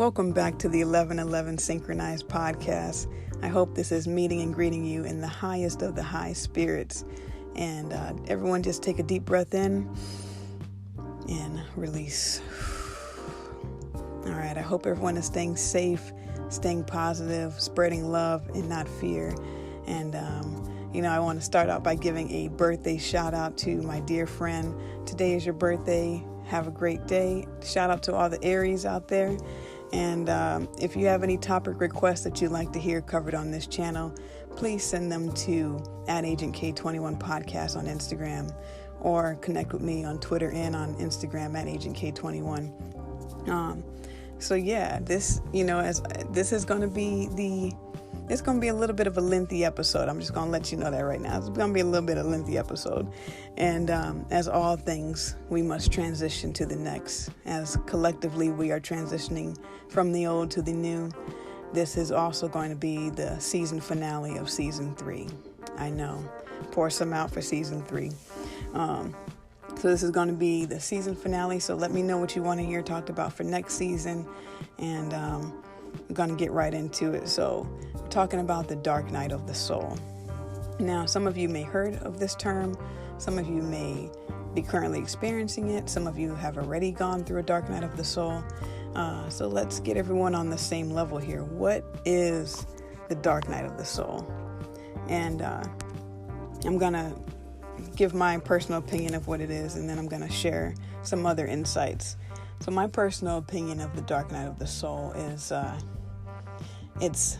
Welcome back to the 1111 Synchronized Podcast. I hope this is meeting and greeting you in the highest of the high spirits. And everyone just take a deep breath in and release. All right, I hope everyone is staying safe, staying positive, spreading love and not fear. And, I want to start out by giving a birthday shout out to my dear friend. Today is your birthday. Have a great day. Shout out to all the Aries out there. And if you have any topic requests that you'd like to hear covered on this channel, please send them to @AgentK21 Podcast on Instagram, or connect with me on Twitter and on Instagram @AgentK21. This is going to be it's going to be a little bit of a lengthy episode. I'm just going to let you know that right now. It's going to be a little bit of a lengthy episode. And as all things, we must transition to the next. As collectively we are transitioning from the old to the new, this is also going to be the season finale of season 3. I know. Pour some out for season 3. So this is going to be the season finale. So let me know what you want to hear talked about for next season. And I'm going to get right into it. So we're talking about the dark night of the soul. Now, some of you may heard of this term. Some of you may be currently experiencing it. Some of you have already gone through a dark night of the soul. So let's get everyone on the same level here. What is the dark night of the soul? And I'm going to give my personal opinion of what it is, and then I'm going to share some other insights. So my personal opinion of the dark night of the soul is it's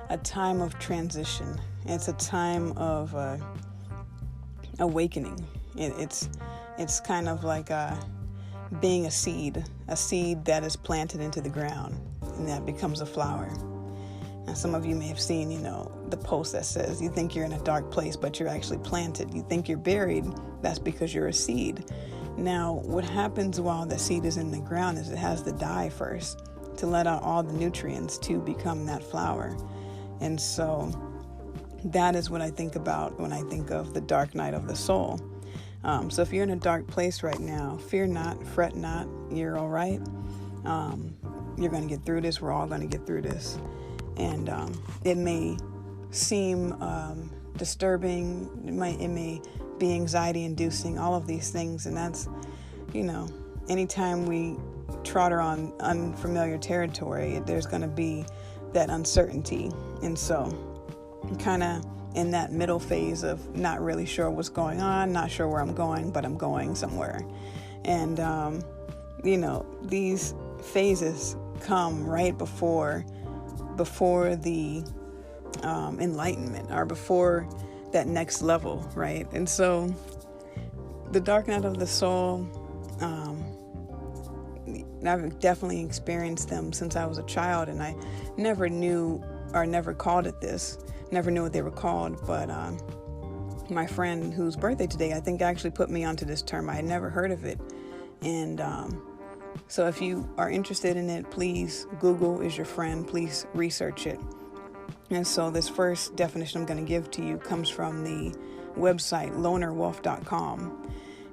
a time of transition. It's a time of awakening. It's kind of like being a seed that is planted into the ground, and that becomes a flower. Now, some of you may have seen, the post that says you think you're in a dark place, but you're actually planted. You think you're buried. That's because you're a seed. Now, what happens while the seed is in the ground is it has to die first to let out all the nutrients to become that flower. And so that is what I think about when I think of the dark night of the soul. So if you're in a dark place right now, fear not, fret not, you're all right. You're going to get through this. We're all going to get through this. And it may seem disturbing. It may be anxiety inducing, all of these things. And that's, anytime we trot on unfamiliar territory, there's going to be that uncertainty. And so I'm kind of in that middle phase of not really sure what's going on, not sure where I'm going, but I'm going somewhere. And, these phases come right before the enlightenment, or before that next level, right? And so the dark night of the soul, I've definitely experienced them since I was a child, and I never knew or never called it this, never knew what they were called. But my friend whose birthday today, I think, actually put me onto this term. I had never heard of it. And so if you are interested in it, please, Google is your friend. Please research it. And so this first definition I'm going to give to you comes from the website lonerwolf.com.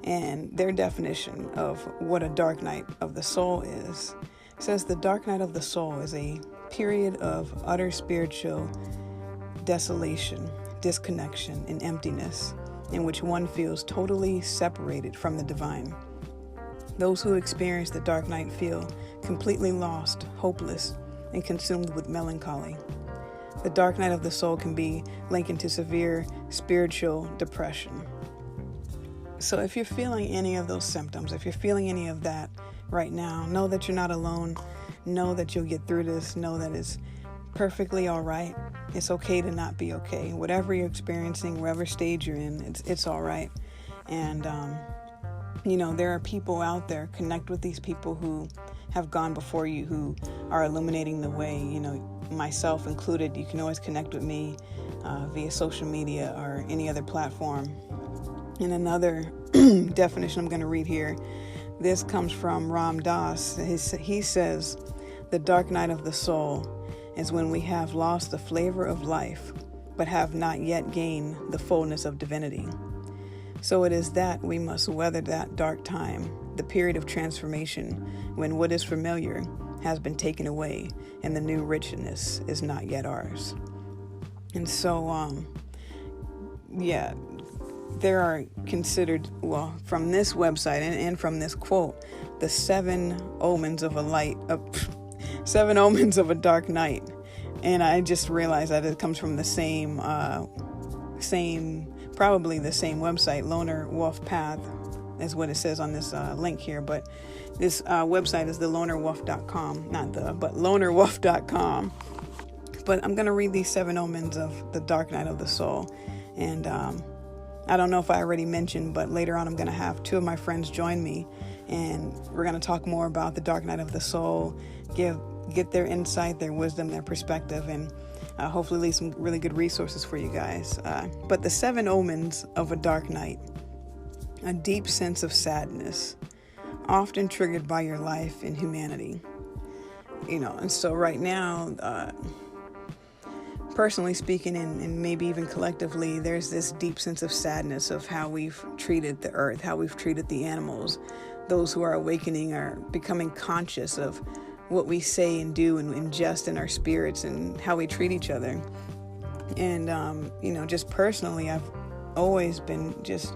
And their definition of what a dark night of the soul is says the dark night of the soul is a period of utter spiritual desolation, disconnection, and emptiness in which one feels totally separated from the divine. Those who experience the dark night feel completely lost, hopeless, and consumed with melancholy. The dark night of the soul can be linked to severe spiritual depression. So if you're feeling any of those symptoms, if you're feeling any of that right now, know that you're not alone. Know that you'll get through this. Know that it's perfectly all right. It's okay to not be okay. Whatever you're experiencing, whatever stage you're in, it's all right. And, there are people out there. Connect with these people who have gone before you, who are illuminating the way, myself included. You can always connect with me via social media or any other platform. And another definition I'm going to read here, this comes from Ram Dass. He says, the dark night of the soul is when we have lost the flavor of life, but have not yet gained the fullness of divinity. So it is that we must weather that dark time, the period of transformation, when what is familiar has been taken away, and the new richness is not yet ours. And so, there are considered, well, from this website and from this quote, the 7 omens of a 7 omens of a dark night. And I just realized that it comes from the probably the same website, Loner Wolf Path, is what it says on this link here. But this website is the lonerwolf.com, but lonerwolf.com. But I'm going to read these 7 omens of the dark night of the soul. And I don't know if I already mentioned, but later on I'm going to have 2 of my friends join me. And we're going to talk more about the dark night of the soul, get their insight, their wisdom, their perspective, and hopefully leave some really good resources for you guys. But the 7 omens of a dark night: a deep sense of sadness, often triggered by your life and humanity. And so right now, personally speaking, and maybe even collectively, there's this deep sense of sadness of how we've treated the earth, how we've treated the animals. Those who are awakening are becoming conscious of what we say and do and ingest in our spirits and how we treat each other. And, just personally, I've always been just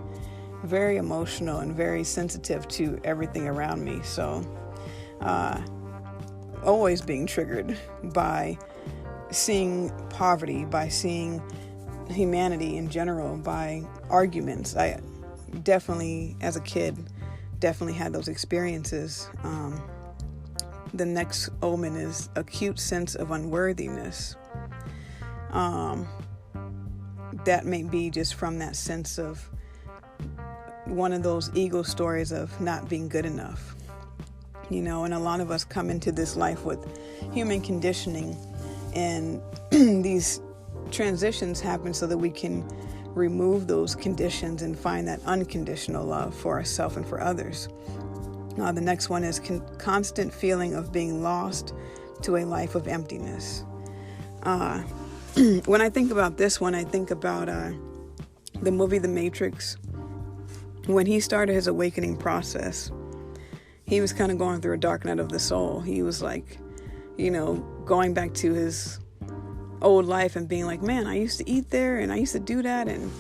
very emotional and very sensitive to everything around me. So, always being triggered by seeing poverty, by seeing humanity in general, by arguments. I definitely, as a kid, had those experiences. The next omen is acute sense of unworthiness. That may be just from that sense of one of those ego stories of not being good enough. And a lot of us come into this life with human conditioning, and these transitions happen so that we can remove those conditions and find that unconditional love for ourselves and for others. The next one is constant feeling of being lost to a life of emptiness. When I think about this one, I think about the movie The Matrix. When he started his awakening process, he was kind of going through a dark night of the soul. He was like, going back to his old life and being like, man, I used to eat there and I used to do that, and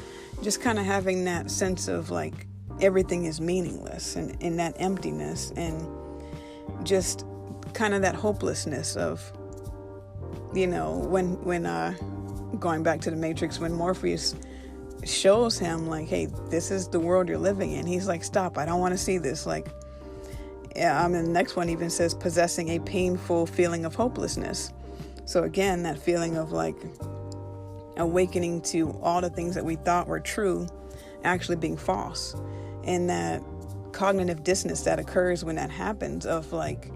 just kind of having that sense of like everything is meaningless and in that emptiness, and just kind of that hopelessness of, when going back to the Matrix, when Morpheus shows him like, hey, this is the world you're living in. He's like, stop, I don't want to see this. Like, and the next one even says possessing a painful feeling of hopelessness. So again, that feeling of like awakening to all the things that we thought were true actually being false, and that cognitive dissonance that occurs when that happens, of like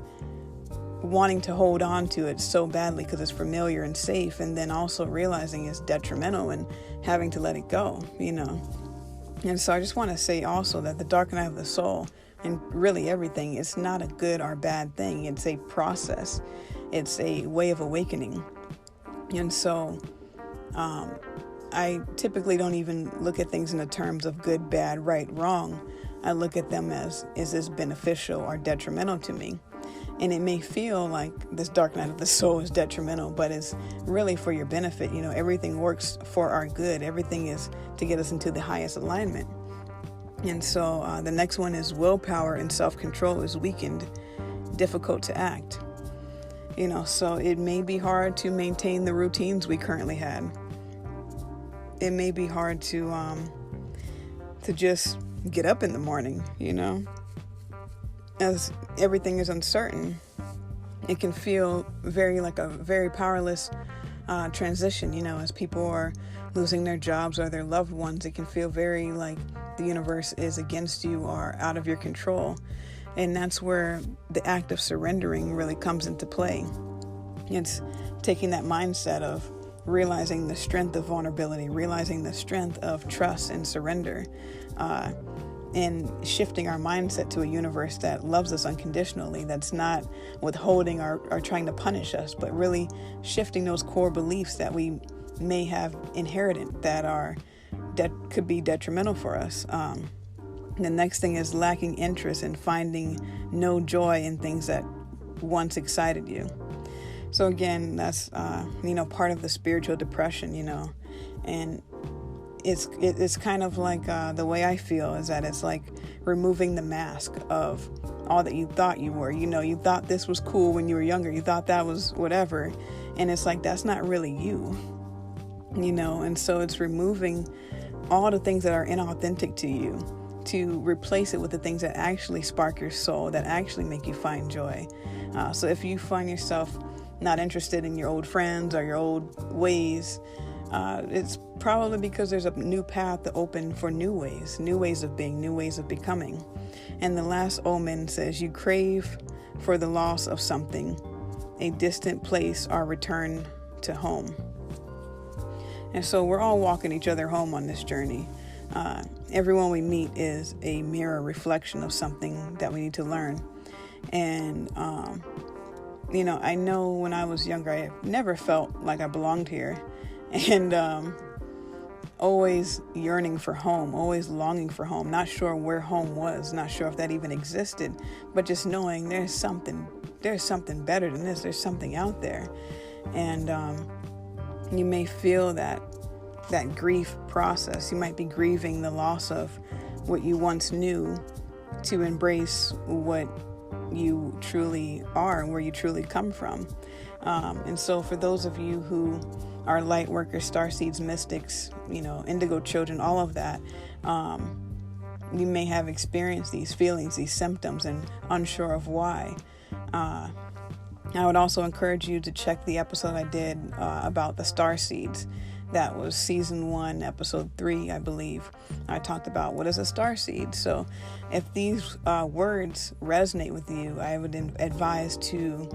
wanting to hold on to it so badly because it's familiar and safe, and then also realizing it's detrimental and having to let it go, And so I just want to say also that the dark night of the soul, and really everything, it's not a good or bad thing. It's a process. It's a way of awakening. And so I typically don't even look at things in the terms of good, bad, right, wrong. I look at them as, is this beneficial or detrimental to me? And it may feel like this dark night of the soul is detrimental, but it's really for your benefit. Everything works for our good. Everything is to get us into the highest alignment. And so the next one is willpower and self-control is weakened, difficult to act. So it may be hard to maintain the routines we currently had. It may be hard to just get up in the morning, as everything is uncertain. It can feel like a very powerless transition, as people are losing their jobs or their loved ones. It can feel very like the universe is against you or out of your control. And that's where the act of surrendering really comes into play. It's taking that mindset of realizing the strength of vulnerability, realizing the strength of trust and surrender, and shifting our mindset to a universe that loves us unconditionally, that's not withholding or trying to punish us, but really shifting those core beliefs that we may have inherited that could be detrimental for us. The next thing is lacking interest and finding no joy in things that once excited you. So again, that's, part of the spiritual depression, and it's kind of like the way I feel is that it's like removing the mask of all that you thought you were. You thought this was cool when you were younger. You thought that was whatever. And it's like, that's not really you, and so it's removing all the things that are inauthentic to you to replace it with the things that actually spark your soul, that actually make you find joy. So if you find yourself not interested in your old friends or your old ways, it's probably because there's a new path to open for new ways of being, new ways of becoming. And the last omen says, you crave for the loss of something, a distant place, or return to home. And so we're all walking each other home on this journey. Everyone we meet is a mirror reflection of something that we need to learn. And, I know when I was younger, I never felt like I belonged here. And always yearning for home, always longing for home, not sure where home was, not sure if that even existed, but just knowing there's something better than this, there's something out there. And you may feel that grief process. You might be grieving the loss of what you once knew to embrace what you truly are and where you truly come from. And so for those of you who are light workers, starseeds, mystics, indigo children, all of that, you may have experienced these feelings, these symptoms, and unsure of why. I would also encourage you to check the episode I did about the starseeds. That was season 1, episode 3, I believe. I talked about what is a starseed. So if these words resonate with you, I would advise to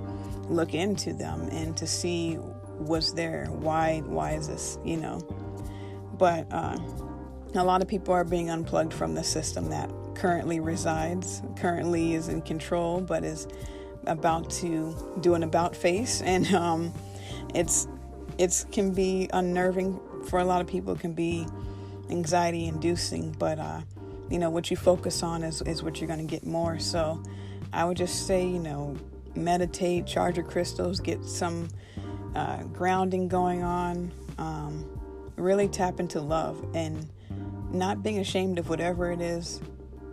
look into them and to see what's there. Why is this, But a lot of people are being unplugged from the system that currently is in control, but is about to do an about face. And it can be unnerving for a lot of people. It can be anxiety inducing, but what you focus on is what you're going to get more. So I would just say, meditate, charge your crystals, get some grounding going on, really tap into love and not being ashamed of whatever it is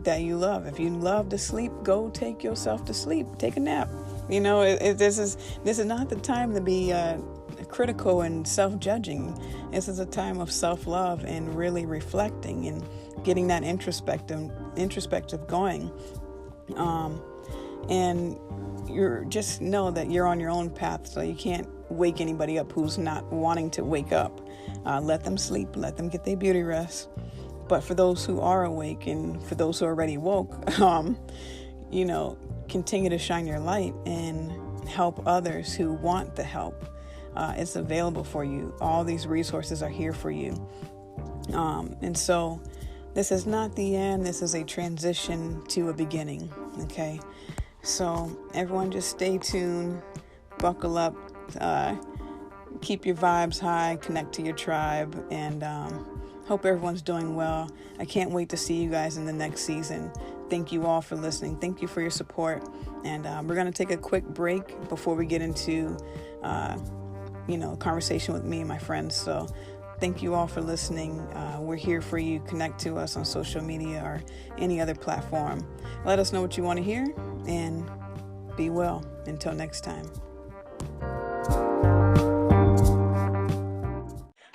that you love. If you love to sleep, go take yourself to sleep, take a nap. This is not the time to be critical and self-judging. This is a time of self-love and really reflecting and getting that introspective going. And you just know that you're on your own path, so you can't wake anybody up who's not wanting to wake up. Let them sleep, let them get their beauty rest. But for those who are awake and for those who are already woke, continue to shine your light and help others who want the help. It's available for you. All these resources are here for you. And so this is not the end. This is a transition to a beginning. Okay. So everyone just stay tuned, buckle up, keep your vibes high, connect to your tribe, and hope everyone's doing well. I can't wait to see you guys in the next season. Thank you all for listening. Thank you for your support. And we're going to take a quick break before we get into conversation with me and my friends. So thank you all for listening. We're here for you. Connect to us on social media or any other platform. Let us know what you want to hear and be well. Until next time.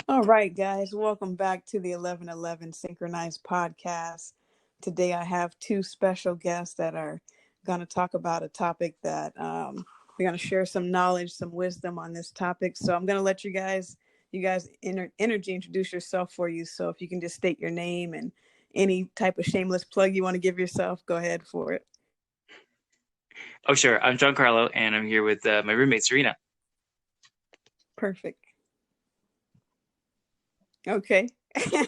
All right, guys, welcome back to the 1111 Synchronized Podcast. Today I have two special guests that are going to talk about a topic that we're going to share some knowledge, some wisdom on this topic. So I'm going to let you guys introduce yourself for you. So if you can just state your name and any type of shameless plug you want to give yourself, go ahead for it. Oh, sure. I'm Giancarlo, and I'm here with my roommate, Serena. Perfect. Okay.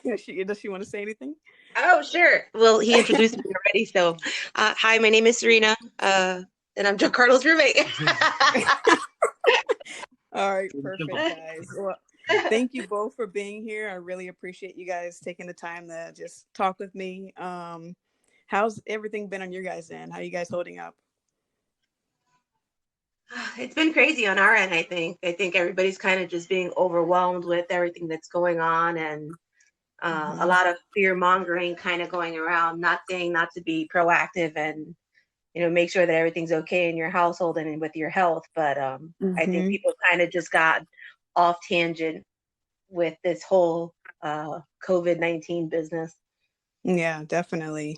Does she want to say anything? Oh, sure. Well, he introduced me already. So, hi, my name is Serena, and I'm Giancarlo's roommate. All right, perfect, guys. Well, thank you both for being here. I really appreciate you guys taking the time to just talk with me. How's everything been on your guys' end? How are you guys holding up? It's been crazy on our end, I think. I think everybody's kind of just being overwhelmed with everything that's going on, and a Mm-hmm. lot of fear mongering kind of going around, not saying not to be proactive and, make sure that everything's okay in your household and with your health. But I think Mm-hmm. people kind of just got off tangent with this whole COVID-19 business. Yeah, definitely.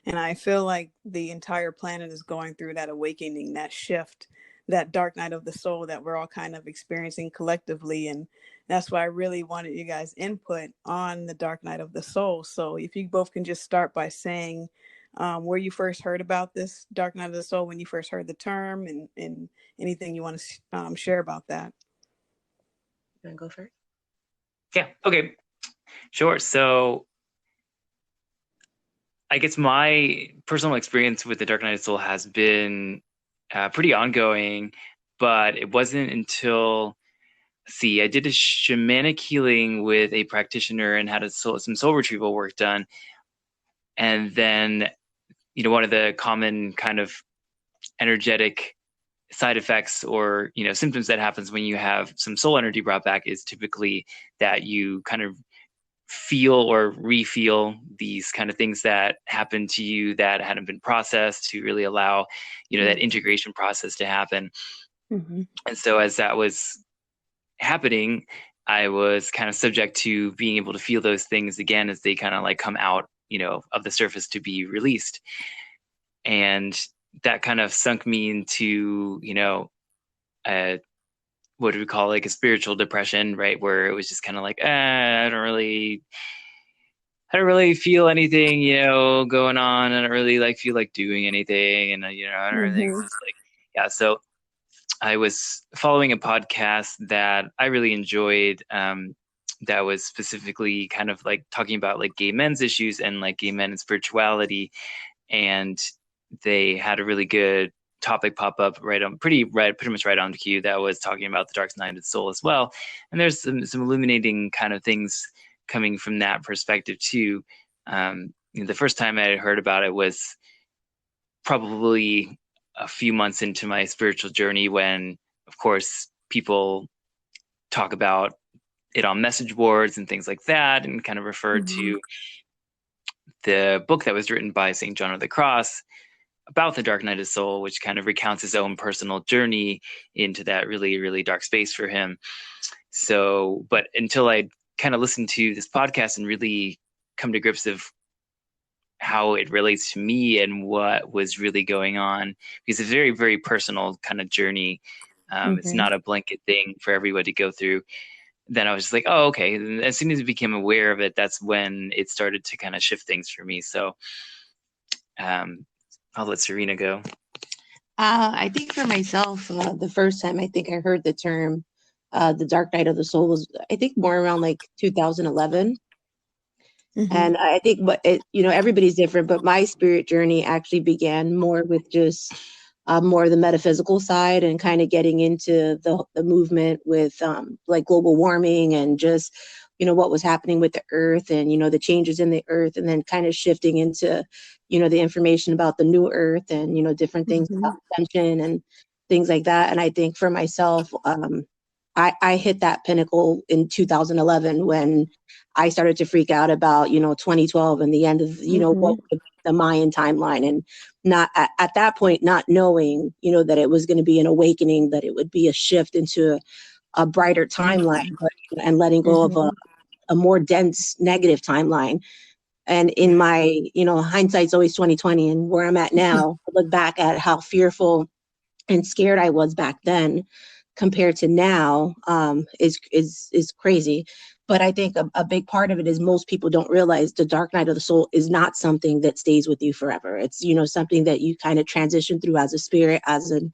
And I feel like the entire planet is going through that awakening, that shift, that dark night of the soul that we're all kind of experiencing collectively. And that's why I really wanted you guys' input on the dark night of the soul. So if you both can just start by saying where you first heard about this dark night of the soul, when you first heard the term, and anything you want to share about that. You want to go first? Yeah. Okay. Sure. So I guess my personal experience with the Dark Night of the Soul has been pretty ongoing, but it wasn't until, see, I did a shamanic healing with a practitioner and had some soul retrieval work done. And then, one of the common kind of energetic side effects or, symptoms that happens when you have some soul energy brought back is typically that you kind of feel or refeel these kind of things that happened to you that hadn't been processed, to really allow that integration process to happen. Mm-hmm. And so as that was happening, I was kind of subject to being able to feel those things again as they kind of like come out of the surface to be released. And that kind of sunk me into what do we call, like, a spiritual depression, right, where it was just kind of like, I don't really feel anything, going on. I don't really feel like doing anything. And, I don't really, Mm-hmm. it's just like, yeah. So I was following a podcast that I really enjoyed, that was specifically kind of like talking about like gay men's issues and like gay men and spirituality. And they had a really good topic pop up pretty much right on cue, that was talking about the dark night of the soul as well. And there's some illuminating kind of things coming from that perspective too. The first time I heard about it was probably a few months into my spiritual journey, when, of course, people talk about it on message boards and things like that, and kind of referred Mm-hmm. to the book that was written by St. John of the Cross about the dark night of the soul, which kind of recounts his own personal journey into that really, really dark space for him. So, but until I kind of listened to this podcast and really come to grips of how it relates to me and what was really going on, because it's a very, very personal kind of journey. It's not a blanket thing for everybody to go through. Then I was just like, oh, okay. And as soon as I became aware of it, that's when it started to kind of shift things for me. So I'll let Serena go. I think for myself, the first time I think I heard the term, the dark night of the soul, was, I think, more around like 2011. Mm-hmm. And I think everybody's different, but my spirit journey actually began more with just more of the metaphysical side, and kind of getting into the movement with like global warming, and just, what was happening with the earth, and, the changes in the earth, and then kind of shifting into, the information about the new earth, and, different things Mm-hmm. about ascension and things like that. And I think for myself, I hit that pinnacle in 2011 when I started to freak out about, 2012 and the end of, what the Mayan timeline, and not at that point, not knowing, that it was going to be an awakening, that it would be a shift into a brighter timeline, and letting go of a more dense negative timeline. And in my, hindsight's always 2020, and where I'm at now, I look back at how fearful and scared I was back then compared to now, is crazy. But I think a big part of it is most people don't realize the dark night of the soul is not something that stays with you forever. It's, something that you kind of transition through as a spirit, as an,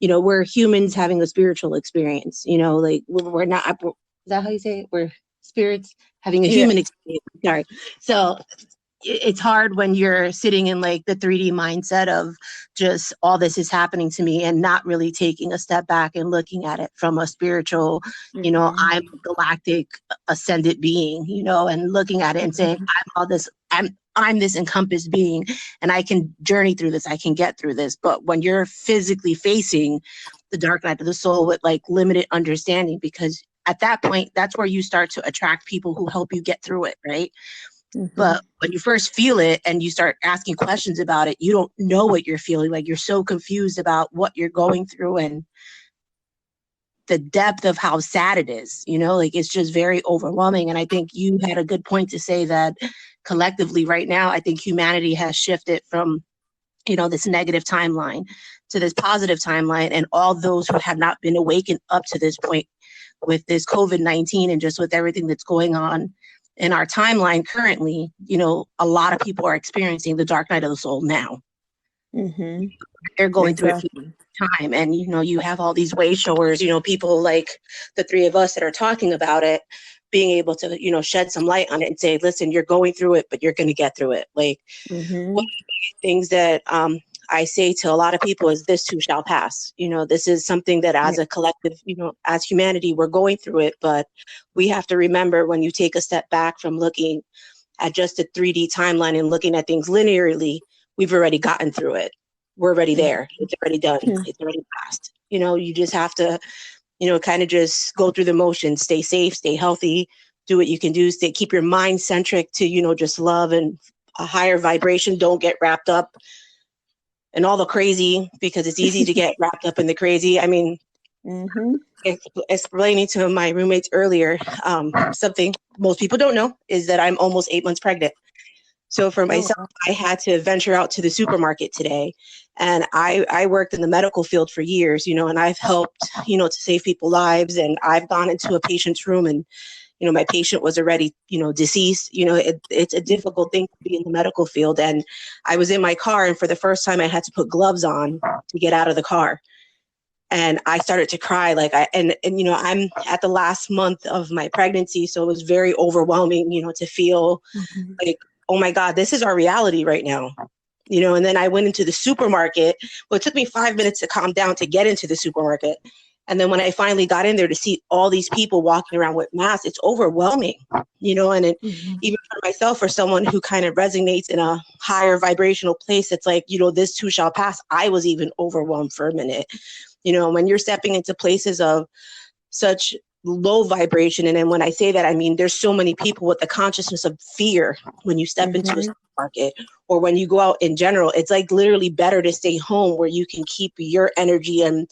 we're humans having a spiritual experience, like we're not, is that how you say it? We're spirits having a human experience. Sorry. So it's hard when you're sitting in like the 3D mindset of just all this is happening to me, and not really taking a step back and looking at it from a spiritual, I'm a galactic ascended being, and looking at it and saying, I'm all this, I'm this encompassed being and I can journey through this, I can get through this. But when you're physically facing the dark night of the soul with like limited understanding, because at that point, that's where you start to attract people who help you get through it, right? But when you first feel it and you start asking questions about it, you don't know what you're feeling. Like you're so confused about what you're going through and the depth of how sad it is, you know, like it's just very overwhelming. And I think you had a good point to say that collectively right now, I think humanity has shifted from, you know, this negative timeline to this positive timeline. And all those who have not been awakened up to this point with this COVID-19 and just with everything that's going on in our timeline currently, you know, a lot of people are experiencing the dark night of the soul now. They're going through it time. And, you know, you have all these way showers, you know, people like the three of us that are talking about it, being able to, you know, shed some light on it and say, listen, you're going through it, but you're going to get through it. Like one of the things that I say to a lot of people is this too shall pass. You know, this is something that as a collective, you know, as humanity, we're going through it, but we have to remember when you take a step back from looking at just a 3D timeline and looking at things linearly, we've already gotten through it. We're already there. It's already done. It's already passed. You know, you just have to, you know, kind of just go through the motions, stay safe, stay healthy, do what you can do, keep your mind centric to, you know, just love and a higher vibration. Don't get wrapped up in all the crazy, because it's easy to get wrapped up in the crazy. I mean, explaining to my roommates earlier, something most people don't know is that I'm almost 8 months pregnant. So for myself, I had to venture out to the supermarket today, and I worked in the medical field for years, you know, and I've helped, you know, to save people's lives. And I've gone into a patient's room and, you know, my patient was already, you know, deceased. You know, it's a difficult thing to be in the medical field. And I was in my car, and for the first time I had to put gloves on to get out of the car. And I started to cry and you know, I'm at the last month of my pregnancy. So it was very overwhelming, you know, to feel like, oh my God, this is our reality right now. You know, and then I went into the supermarket. Well, it took me 5 minutes to calm down to get into the supermarket. And then when I finally got in there to see all these people walking around with masks, it's overwhelming, you know, and even for myself, for someone who kind of resonates in a higher vibrational place, it's like, you know, this too shall pass. I was even overwhelmed for a minute, you know, when you're stepping into places of such low vibration. And then when I say that, I mean, there's so many people with the consciousness of fear when you step into a supermarket or when you go out in general. It's like literally better to stay home where you can keep your energy and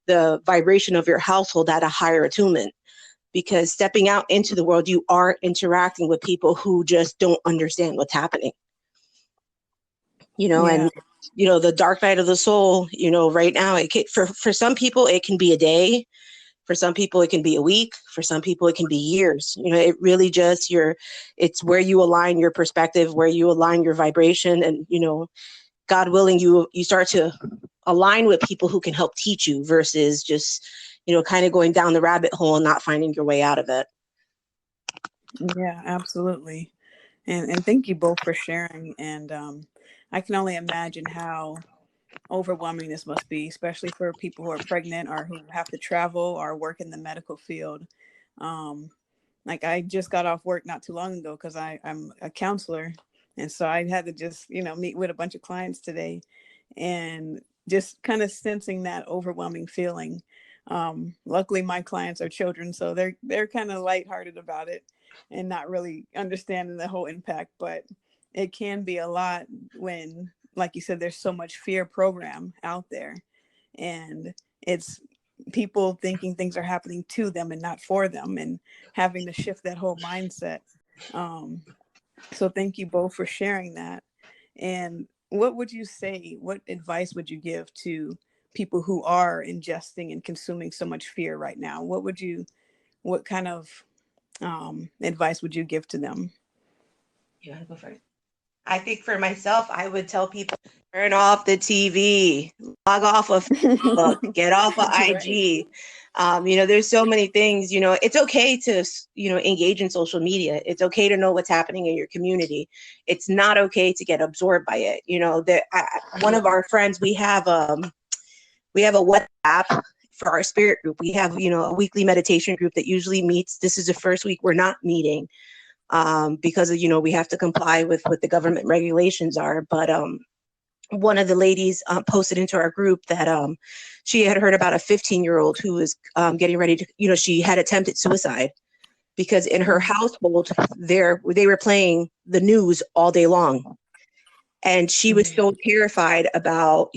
the vibration of your household at a higher attunement, because stepping out into the world, you are interacting with people who just don't understand what's happening, you know. And you know, the dark night of the soul, you know, right now, for some people it can be a day. For some people, it can be a week. For some people, it can be years. You know, it really just it's where you align your perspective, where you align your vibration, and, you know, God willing, you start to align with people who can help teach you versus just, you know, kind of going down the rabbit hole and not finding your way out of it. Yeah, absolutely. And thank you both for sharing. And I can only imagine how overwhelming this must be, especially for people who are pregnant or who have to travel or work in the medical field. Like I just got off work not too long ago because I'm a counselor. And so I had to just, you know, meet with a bunch of clients today and just kind of sensing that overwhelming feeling. Luckily my clients are children, so they're kind of lighthearted about it and not really understanding the whole impact, but it can be a lot when, like you said, there's so much fear program out there, and it's people thinking things are happening to them and not for them, and having to shift that whole mindset. So thank you both for sharing that. And what would you say, what advice would you give to people who are ingesting and consuming so much fear right now? What kind of advice would you give to them? You want to go first? I think for myself, I would tell people, turn off the TV, log off of Facebook, get off of IG. You know, there's so many things, you know, it's okay to, you know, engage in social media. It's okay to know what's happening in your community. It's not okay to get absorbed by it. You know, one of our friends, we have a WhatsApp for our spirit group. We have, you know, a weekly meditation group that usually meets. This is the first week we're not meeting. because of, we have to comply with what the government regulations are. But one of the ladies posted into our group that she had heard about a 15-year-old who was getting ready to, she had attempted suicide because in her household they were playing the news all day long. And she was so terrified about,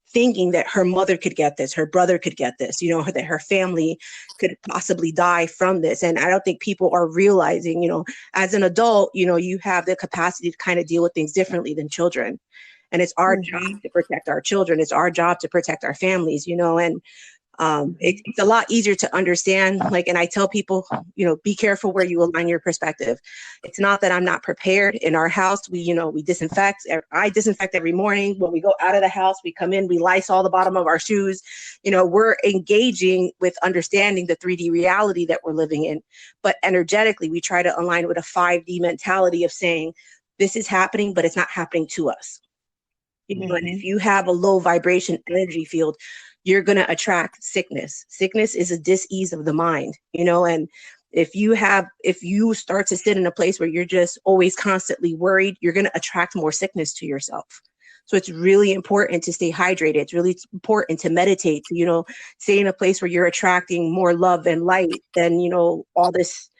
thinking that her mother could get this, her brother could get this, that her family could possibly die from this. And I don't think people are realizing, as an adult, you have the capacity to kind of deal with things differently than children. And it's our job to protect our children. It's our job to protect our families, and it's a lot easier to understand. And I tell people, be careful where you align your perspective. It's not that I'm not prepared. In our house, we disinfect. I disinfect every morning. When we go out of the house, we come in, we Lysol the bottom of our shoes. We're engaging with understanding the 3D reality that we're living in. But energetically, we try to align with a 5D mentality of saying, this is happening, but it's not happening to us. And if you have a low vibration energy field, you're going to attract sickness. Sickness is a dis-ease of the mind, and if you start to sit in a place where you're just always constantly worried, you're going to attract more sickness to yourself. So it's really important to stay hydrated. It's really important to meditate, to, stay in a place where you're attracting more love and light than, all this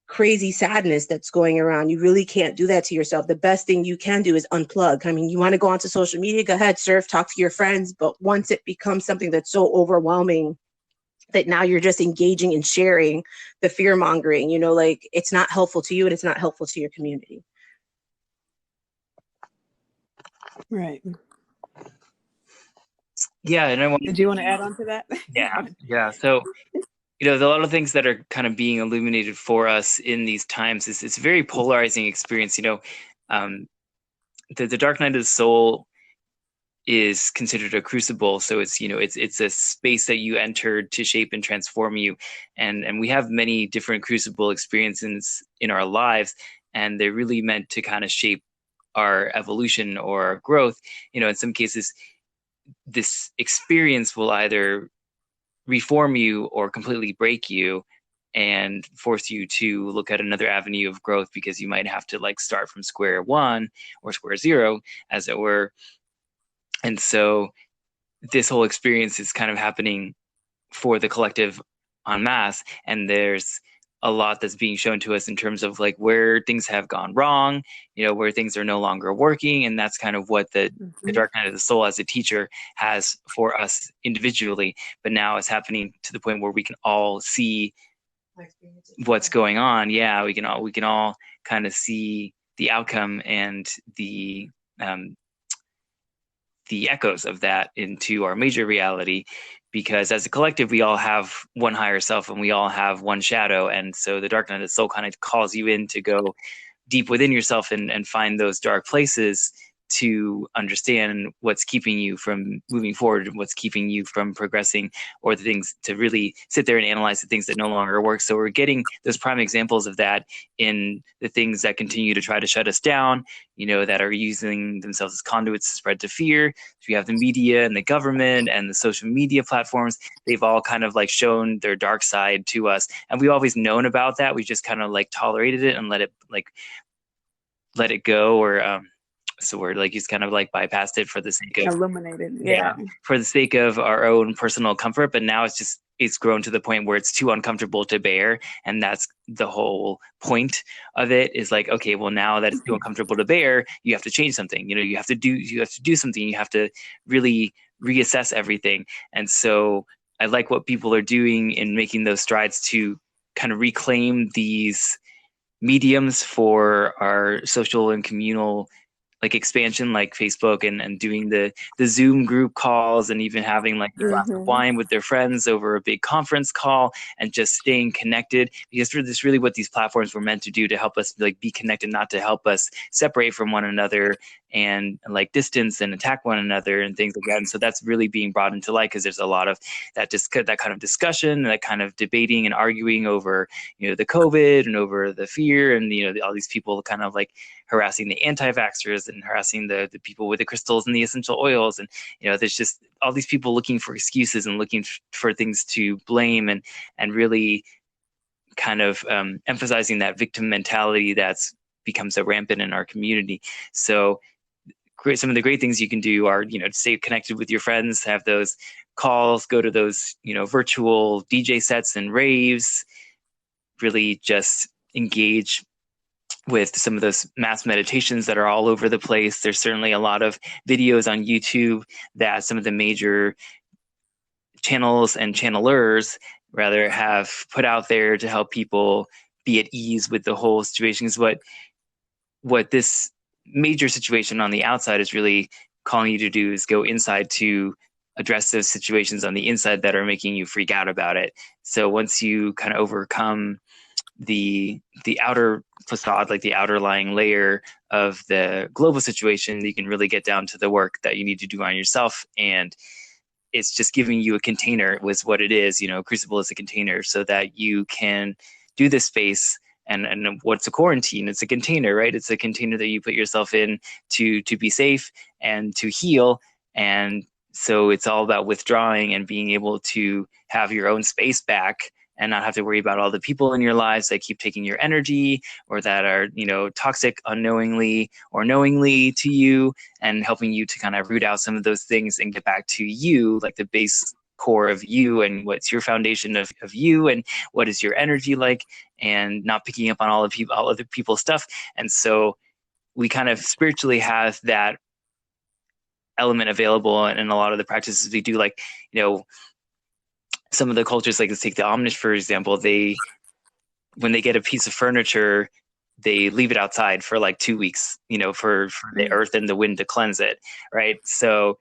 crazy sadness that's going around. You really can't do that to yourself. The best thing you can do is unplug. I mean, you want to go onto social media, go ahead, surf, talk to your friends. But once it becomes something that's so overwhelming that now you're just engaging and sharing the fear mongering, it's not helpful to you and it's not helpful to your community. Right. Yeah. And did you want to add on to that? Yeah. So, there's a lot of things that are kind of being illuminated for us in these times. It's a very polarizing experience. The dark night of the soul is considered a crucible. So it's, it's a space that you entered to shape and transform you. And we have many different crucible experiences in our lives, and they're really meant to kind of shape our evolution or our growth. In some cases, this experience will either reform you or completely break you and force you to look at another avenue of growth, because you might have to start from square one or square zero, as it were. And so this whole experience is kind of happening for the collective en masse, and there's a lot that's being shown to us in terms of where things have gone wrong, where things are no longer working. And that's kind of what the dark night of the soul as a teacher has for us individually. But now it's happening to the point where we can all see what's going on. Yeah, we can all kind of see the outcome and the echoes of that into our major reality. Because as a collective, we all have one higher self and we all have one shadow. And so the dark night of the soul kind of calls you in to go deep within yourself and find those dark places to understand what's keeping you from moving forward and what's keeping you from progressing, or the things to really sit there and analyze the things that no longer work. So we're getting those prime examples of that in the things that continue to try to shut us down, that are using themselves as conduits to spread to fear. So you have the media and the government and the social media platforms. They've all kind of shown their dark side to us. And we've always known about that. We just kind of tolerated it and let it go, or so we're just kind of bypassed it for the sake of illuminated. For the sake of our own personal comfort. But now it's grown to the point where it's too uncomfortable to bear. And that's the whole point of it, is okay, well, now that it's too uncomfortable to bear, you have to change something. You have to do something. You have to really reassess everything. And so I like what people are doing in making those strides to kind of reclaim these mediums for our social and communal expansion, like Facebook, and doing the Zoom group calls, and even having a glass of wine with their friends over a big conference call, and just staying connected. Because that's really what these platforms were meant to do, to help us be connected, not to help us separate from one another and distance and attack one another and things like that. And so that's really being brought into light, because there's a lot of that kind of discussion, that kind of debating and arguing over the COVID and over the fear, and all these people kind of harassing the anti-vaxxers and harassing the people with the crystals and the essential oils. And, there's just all these people looking for excuses and looking for things to blame, and really kind of emphasizing that victim mentality that's become so rampant in our community. So some of the great things you can do are, stay connected with your friends, have those calls, go to those, virtual DJ sets and raves, really just engage with some of those mass meditations that are all over the place. There's certainly a lot of videos on YouTube that some of the major channels and channelers rather have put out there to help people be at ease with the whole situation. Is what this major situation on the outside is really calling you to do is go inside to address those situations on the inside that are making you freak out about it. So once you kind of overcome the outer facade, like the outer lying layer of the global situation, you can really get down to the work that you need to do on yourself. And it's just giving you a container was what it is. Crucible is a container so that you can do this space. And what's a quarantine? It's a container, right? It's a container that you put yourself in to be safe and to heal. And so it's all about withdrawing and being able to have your own space back and not have to worry about all the people in your lives that keep taking your energy or that are, toxic unknowingly or knowingly to you, and helping you to kind of root out some of those things and get back to you, like the base core of you and what's your foundation of you and what is your energy like, and not picking up on all other people's stuff. And so we kind of spiritually have that element available in a lot of the practices we do. Like, some of the cultures, like let's take the Omnis, for example, when they get a piece of furniture, they leave it outside for like 2 weeks, for the earth and the wind to cleanse it. Right. So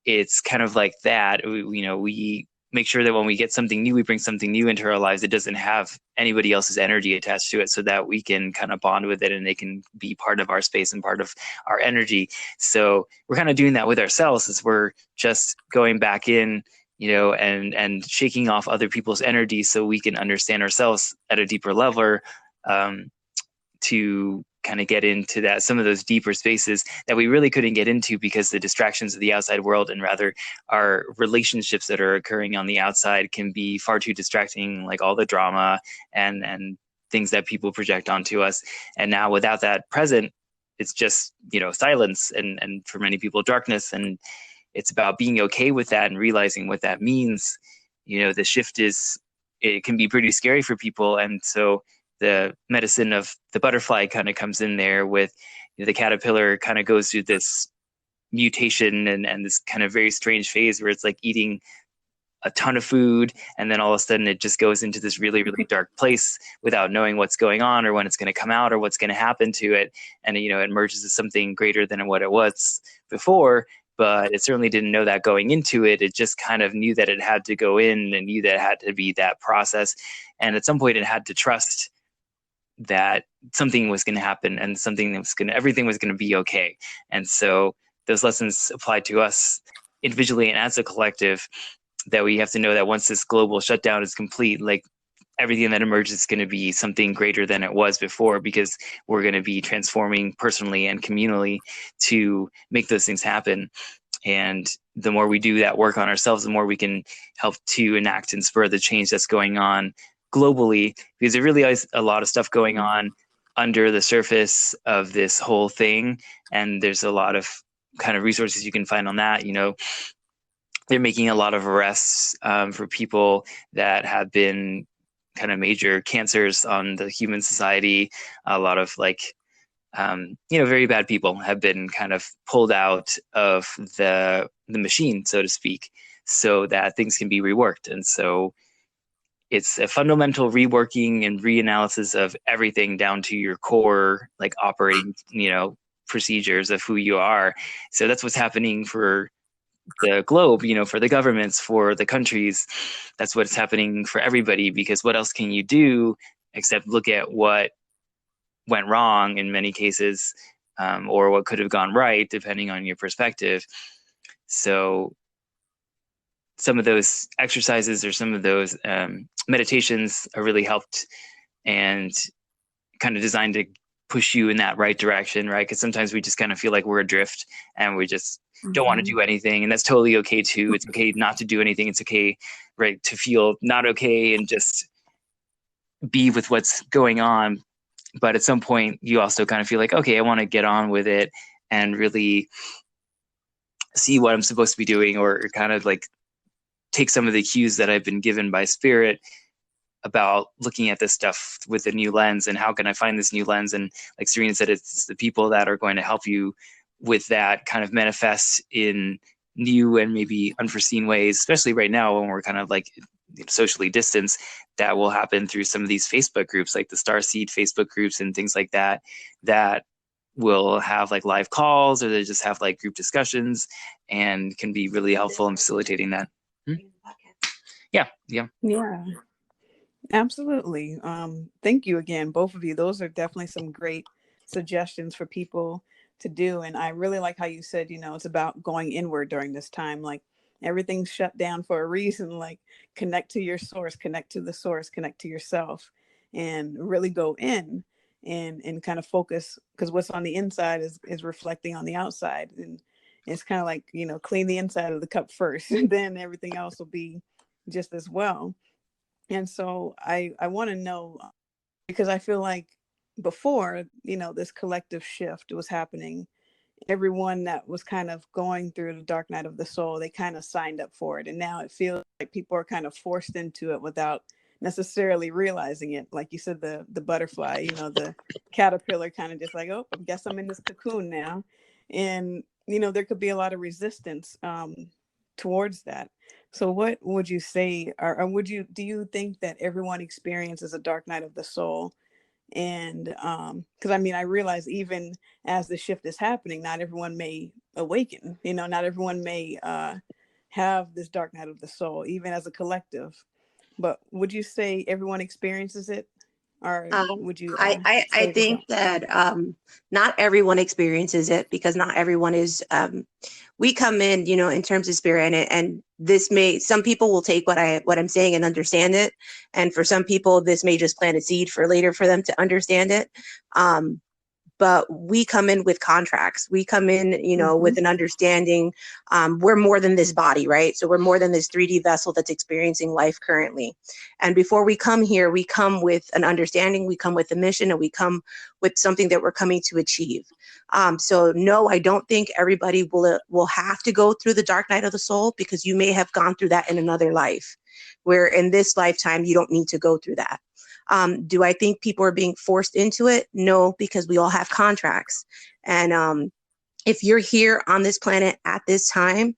it's kind of like that. We make sure that when we get something new, we bring something new into our lives. It doesn't have anybody else's energy attached to it, so that we can kind of bond with it and they can be part of our space and part of our energy. So we're kind of doing that with ourselves, as we're just going back in, and shaking off other people's energy so we can understand ourselves at a deeper level, to kind of get into that, some of those deeper spaces that we really couldn't get into because the distractions of the outside world, and rather our relationships that are occurring on the outside, can be far too distracting, like all the drama and things that people project onto us. And now without that present, it's just, silence and for many people, darkness. And it's about being okay with that and realizing what that means. The shift it can be pretty scary for people. And so the medicine of the butterfly kind of comes in there with, the caterpillar kind of goes through this mutation and this kind of very strange phase where it's like eating a ton of food, and then all of a sudden it just goes into this really, really dark place without knowing what's going on or when it's going to come out or what's going to happen to it. And, it emerges as something greater than what it was before. But it certainly didn't know that going into it. It just kind of knew that it had to go in and knew that it had to be that process. And at some point it had to trust that something was going to happen and everything was going to be okay. And so those lessons apply to us individually and as a collective, that we have to know that once this global shutdown is complete, like everything that emerges is going to be something greater than it was before, because we're going to be transforming personally and communally to make those things happen. And the more we do that work on ourselves, the more we can help to enact and spur the change that's going on globally, because there really is a lot of stuff going on under the surface of this whole thing. And there's a lot of kind of resources you can find on that. They're making a lot of arrests for people that have been kind of major cancers on the human society. A lot of very bad people have been kind of pulled out of the machine, so to speak, so that things can be reworked. And so it's a fundamental reworking and reanalysis of everything down to your core, like operating, procedures of who you are. So that's what's happening for the globe, for the governments, for the countries. That's what's happening for everybody, because what else can you do except look at what went wrong in many cases, or what could have gone right, depending on your perspective. So some of those exercises or some of those meditations are really helped and kind of designed to push you in that right direction, right? Because sometimes we just kind of feel like we're adrift and we just don't want to do anything, and that's totally okay too. It's okay not to do anything. It's okay, right, to feel not okay and just be with what's going on. But at some point you also kind of feel like, okay, I want to get on with it and really see what I'm supposed to be doing, or kind of like take some of the cues that I've been given by spirit about looking at this stuff with a new lens, and how can I find this new lens. And like Serena said, it's the people that are going to help you with that kind of manifest in new and maybe unforeseen ways, especially right now when we're kind of like socially distanced. That will happen through some of these Facebook groups, like the Starseed Facebook groups and things like that, that will have like live calls, or they just have like group discussions, and can be really helpful in facilitating that. Yeah. Absolutely. Thank you again, both of you. Those are definitely some great suggestions for people to do. And I really like how you said, it's about going inward during this time. Like everything's shut down for a reason. Like connect to your source, connect to the source, connect to yourself, and really go in and kind of focus, because what's on the inside is reflecting on the outside. And it's kind of like, clean the inside of the cup first, and then everything else will be just as well. And so I want to know, because I feel like before, this collective shift was happening, everyone that was kind of going through the dark night of the soul, they kind of signed up for it. And now it feels like people are kind of forced into it without necessarily realizing it. Like you said, the butterfly, the caterpillar kind of just like, oh, I guess I'm in this cocoon now. And, there could be a lot of resistance towards that. So what would you say, or do you think that everyone experiences a dark night of the soul? And because I realize even as the shift is happening, not everyone may awaken, not everyone may have this dark night of the soul, even as a collective. But would you say everyone experiences it? Or would you I think that not everyone experiences it, because not everyone is we come in, in terms of spirit, and this may, some people will take what I'm saying and understand it, and for some people this may just plant a seed for later for them to understand it. But we come in with contracts. We come in, with an understanding. We're more than this body, right? So we're more than this 3D vessel that's experiencing life currently. And before we come here, we come with an understanding, we come with a mission, and we come with something that we're coming to achieve. So no, I don't think everybody will have to go through the dark night of the soul, because you may have gone through that in another life, where in this lifetime, you don't need to go through that. Do I think people are being forced into it? No, because we all have contracts. And if you're here on this planet at this time,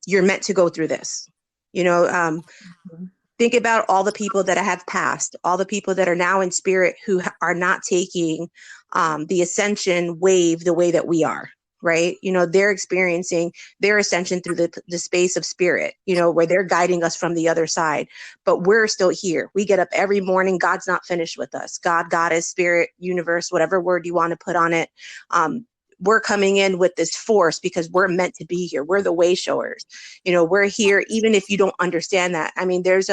you're meant to go through this. Think about all the people that have passed, all the people that are now in spirit who are not taking the ascension wave the way that we are. Right. They're experiencing their ascension through the space of spirit, where they're guiding us from the other side. But we're still here. We get up every morning. God's not finished with us. God, Goddess, spirit, universe, whatever word you want to put on it. We're coming in with this force because we're meant to be here. We're the way showers. We're here, even if you don't understand that. There's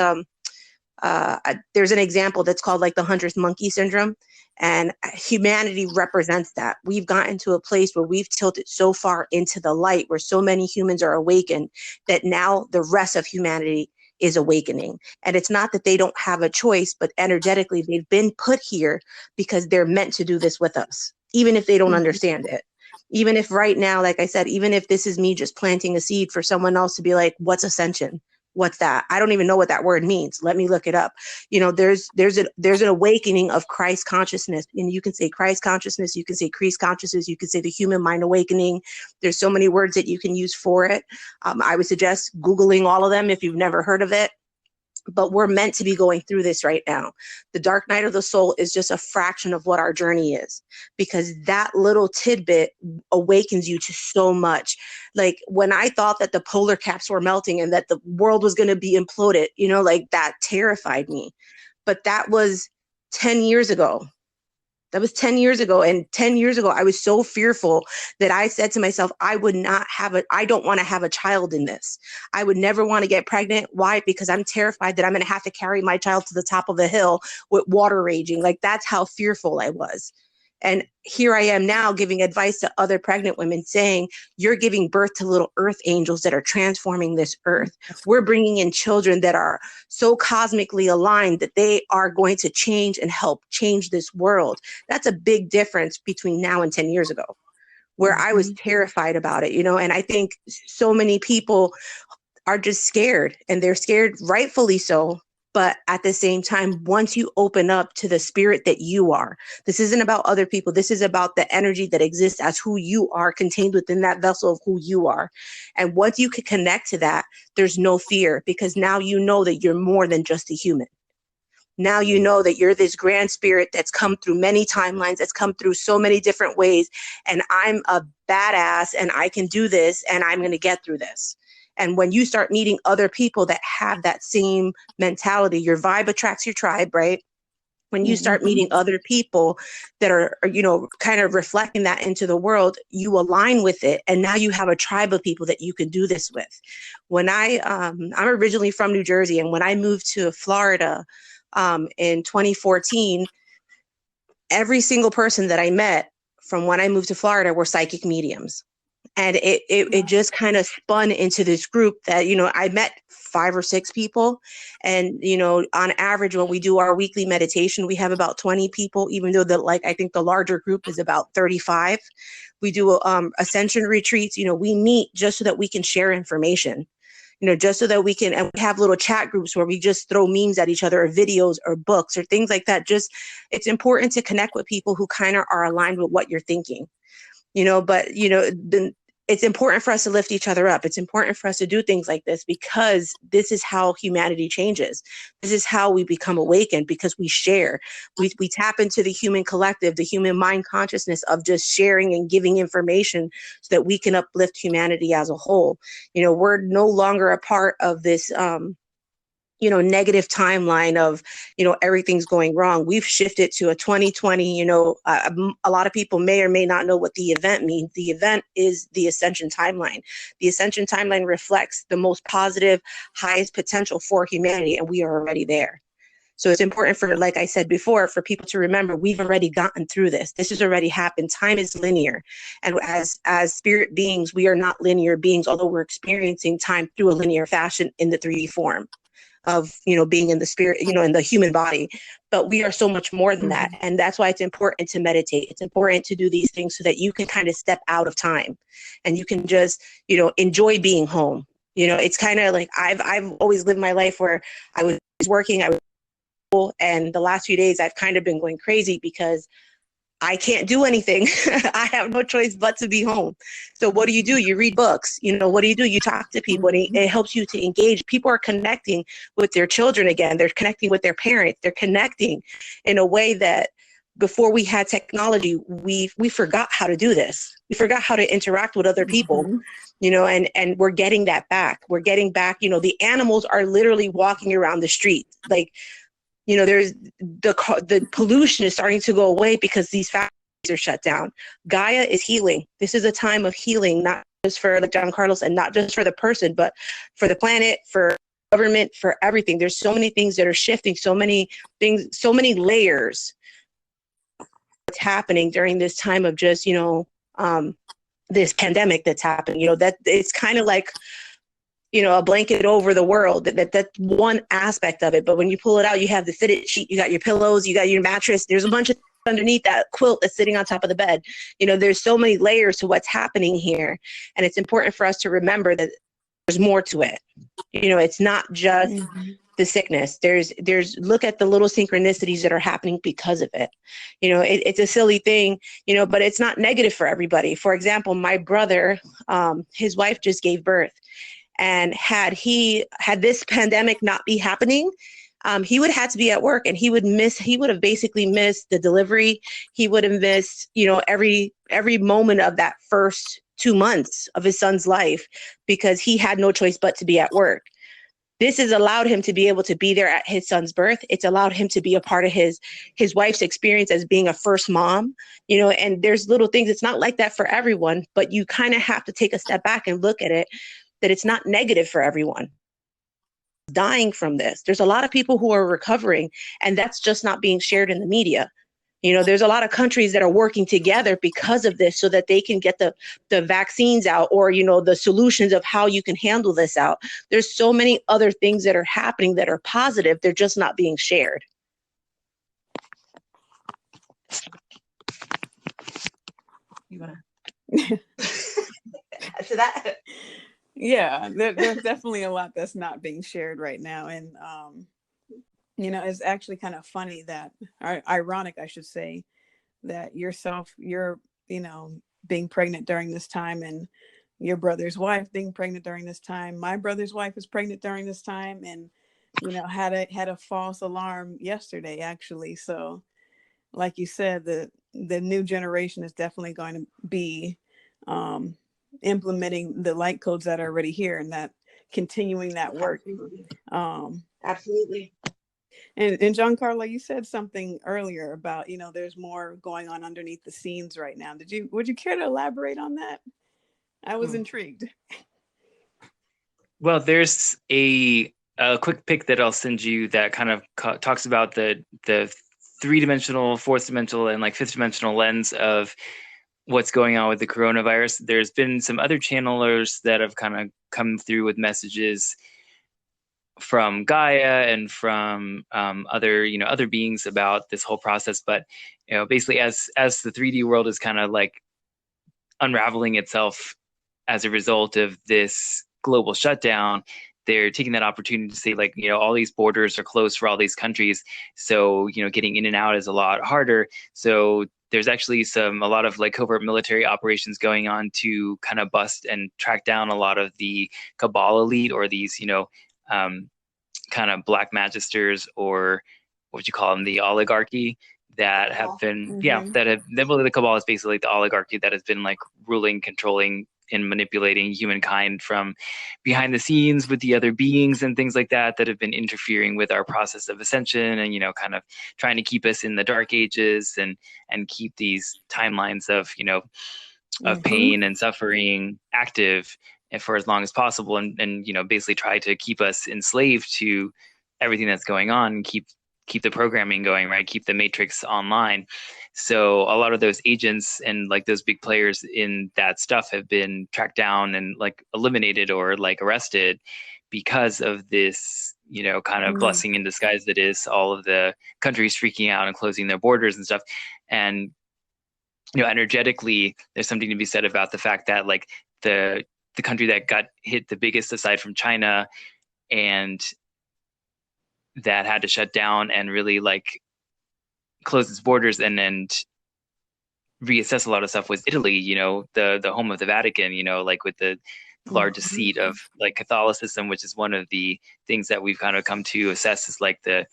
an example that's called like the 100th monkey syndrome. And humanity represents that. We've gotten to a place where we've tilted so far into the light, where so many humans are awakened, that now the rest of humanity is awakening. And it's not that they don't have a choice, but energetically they've been put here because they're meant to do this with us, even if they don't understand it. Even if right now, like I said, even if this is me just planting a seed for someone else to be like, what's ascension? What's that? I don't even know what that word means. Let me look it up. There's an awakening of Christ consciousness, and you can say Christ consciousness, you can say Christ consciousness, you can say the human mind awakening. There's so many words that you can use for it. I would suggest Googling all of them if you've never heard of it. But we're meant to be going through this right now. The dark night of the soul is just a fraction of what our journey is, because that little tidbit awakens you to so much. Like when I thought that the polar caps were melting and that the world was going to be imploded, like that terrified me. But that was 10 years ago. That was 10 years ago. And 10 years ago, I was so fearful that I said to myself, I don't want to have a child in this. I would never want to get pregnant. Why? Because I'm terrified that I'm going to have to carry my child to the top of the hill with water raging. Like that's how fearful I was. And here I am now giving advice to other pregnant women saying, you're giving birth to little earth angels that are transforming this earth. We're bringing in children that are so cosmically aligned that they are going to change and help change this world. That's a big difference between now and 10 years ago, where I was terrified about it, and I think so many people are just scared, and they're scared rightfully so. But at the same time, once you open up to the spirit that you are, this isn't about other people. This is about the energy that exists as who you are, contained within that vessel of who you are. And once you can connect to that, there's no fear, because now you know that you're more than just a human. Now you know that you're this grand spirit that's come through many timelines, that's come through so many different ways. And I'm a badass, and I can do this, and I'm going to get through this. And when you start meeting other people that have that same mentality, your vibe attracts your tribe, right? When you start meeting other people that are, kind of reflecting that into the world, you align with it. And now you have a tribe of people that you can do this with. When I'm originally from New Jersey, and when I moved to Florida in 2014, every single person that I met from when I moved to Florida were psychic mediums. And it just kind of spun into this group that, I met 5 or 6 people. And, on average, when we do our weekly meditation, we have about 20 people, even though I think the larger group is about 35. We do Ascension retreats. We meet just so that we can share information, just so that we can, and we have little chat groups where we just throw memes at each other, or videos or books or things like that. Just, it's important to connect with people who kind of are aligned with what you're thinking. But it's important for us to lift each other up. It's important for us to do things like this, because this is how humanity changes. This is how we become awakened, because we share. We tap into the human collective, the human mind consciousness of just sharing and giving information so that we can uplift humanity as a whole. We're no longer a part of this, negative timeline of, everything's going wrong. We've shifted to a 2020, a lot of people may or may not know what the event means. The event is the Ascension timeline. The Ascension timeline reflects the most positive, highest potential for humanity, and we are already there. So it's important for, like I said before, for people to remember, we've already gotten through this. This has already happened. Time is linear. And as spirit beings, we are not linear beings, although we're experiencing time through a linear fashion in the 3D form of, being in the spirit, in the human body. But we are so much more than that. And that's why it's important to meditate. It's important to do these things so that you can kind of step out of time and you can just, enjoy being home. It's kind of like I've always lived my life where I was working, and the last few days I've kind of been going crazy because I can't do anything. I have no choice but to be home. So what do? You read books. What do? You talk to people. And it helps you to engage. People are connecting with their children again. They're connecting with their parents. They're connecting in a way that before we had technology, we forgot how to do this. We forgot how to interact with other people, and we're getting that back. We're getting back, the animals are literally walking around the street. Like, there's the pollution is starting to go away because these factories are shut down. Gaia is healing. This is a time of healing, not just for, like John Carlos said, not just for the person, but for the planet, for government, for everything. There's so many things that are shifting, so many things, so many layers that's happening during this time of just, this pandemic that's happened. That it's kind of like, a blanket over the world. That's one aspect of it. But when you pull it out, you have the fitted sheet, you got your pillows, you got your mattress. There's a bunch of underneath that quilt that's sitting on top of the bed. There's so many layers to what's happening here. And it's important for us to remember that there's more to it. It's not just the sickness. There's look at the little synchronicities that are happening because of it. It's a silly thing, but it's not negative for everybody. For example, my brother, his wife just gave birth. And had this pandemic not be happening, he would have had to be at work, and he would have basically missed the delivery. He would have missed, every moment of that first 2 months of his son's life because he had no choice but to be at work. This has allowed him to be able to be there at his son's birth. It's allowed him to be a part of his wife's experience as being a first mom, and there's little things. It's not like that for everyone, but you kind of have to take a step back and look at it, that it's not negative for everyone dying from this. There's a lot of people who are recovering, and that's just not being shared in the media. You know, there's a lot of countries that are working together because of this so that they can get the vaccines out, or, you know, the solutions of how you can handle this out. There's so many other things that are happening that are positive. They're just not being shared. You want to answer that? Yeah, there's definitely a lot that's not being shared right now. And, you know, it's actually kind of funny that, or ironic, I should say, that you're, you know, being pregnant during this time, and your brother's wife being pregnant during this time. My brother's wife is pregnant during this time, and, you know, had a false alarm yesterday, actually. So, like you said, the new generation is definitely going to be implementing the light codes that are already here, and that continuing that work. Absolutely. And Giancarlo, you said something earlier about, you know, there's more going on underneath the scenes right now. Would you care to elaborate on that? I was intrigued. Well, there's a quick pic that I'll send you that kind of talks about the three-dimensional, fourth-dimensional, and like fifth-dimensional lens of what's going on with the coronavirus. There's been some other channelers that have kind of come through with messages from Gaia and from other beings about this whole process. But, you know, basically as the 3D world is kind of like unraveling itself as a result of this global shutdown, they're taking that opportunity to say, like, you know, all these borders are closed for all these countries, so, you know, getting in and out is a lot harder. So there's actually a lot of like covert military operations going on to kind of bust and track down a lot of the cabal elite, or these, you know, kind of black magisters, or what would you call them, the oligarchy, that have been, the cabal is basically the oligarchy that has been like ruling, controlling, and manipulating humankind from behind the scenes with the other beings and things like that have been interfering with our process of ascension, and, you know, kind of trying to keep us in the dark ages and keep these timelines of, you know, of pain and suffering active for as long as possible, and you know, basically try to keep us enslaved to everything that's going on, and keep the programming going, right? Keep the matrix online. So a lot of those agents and like those big players in that stuff have been tracked down and like eliminated or like arrested because of this, you know, kind of blessing in disguise that is all of the countries freaking out and closing their borders and stuff. And, you know, energetically, there's something to be said about the fact that like the country that got hit the biggest aside from China and that had to shut down and really like close its borders and reassess a lot of stuff was Italy, you know, the home of the Vatican, you know, like with the largest seat of like Catholicism, which is one of the things that we've kind of come to assess is like that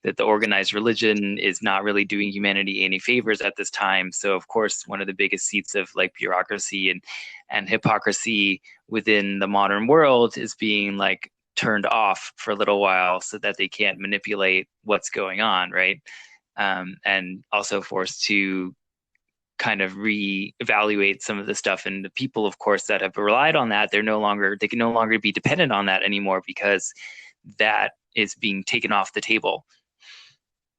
the organized religion is not really doing humanity any favors at this time. So of course, one of the biggest seats of like bureaucracy and hypocrisy within the modern world is being like turned off for a little while so that they can't manipulate what's going on, right? And also forced to kind of reevaluate some of the stuff. And the people, of course, that have relied on that, they can no longer be dependent on that anymore because that is being taken off the table.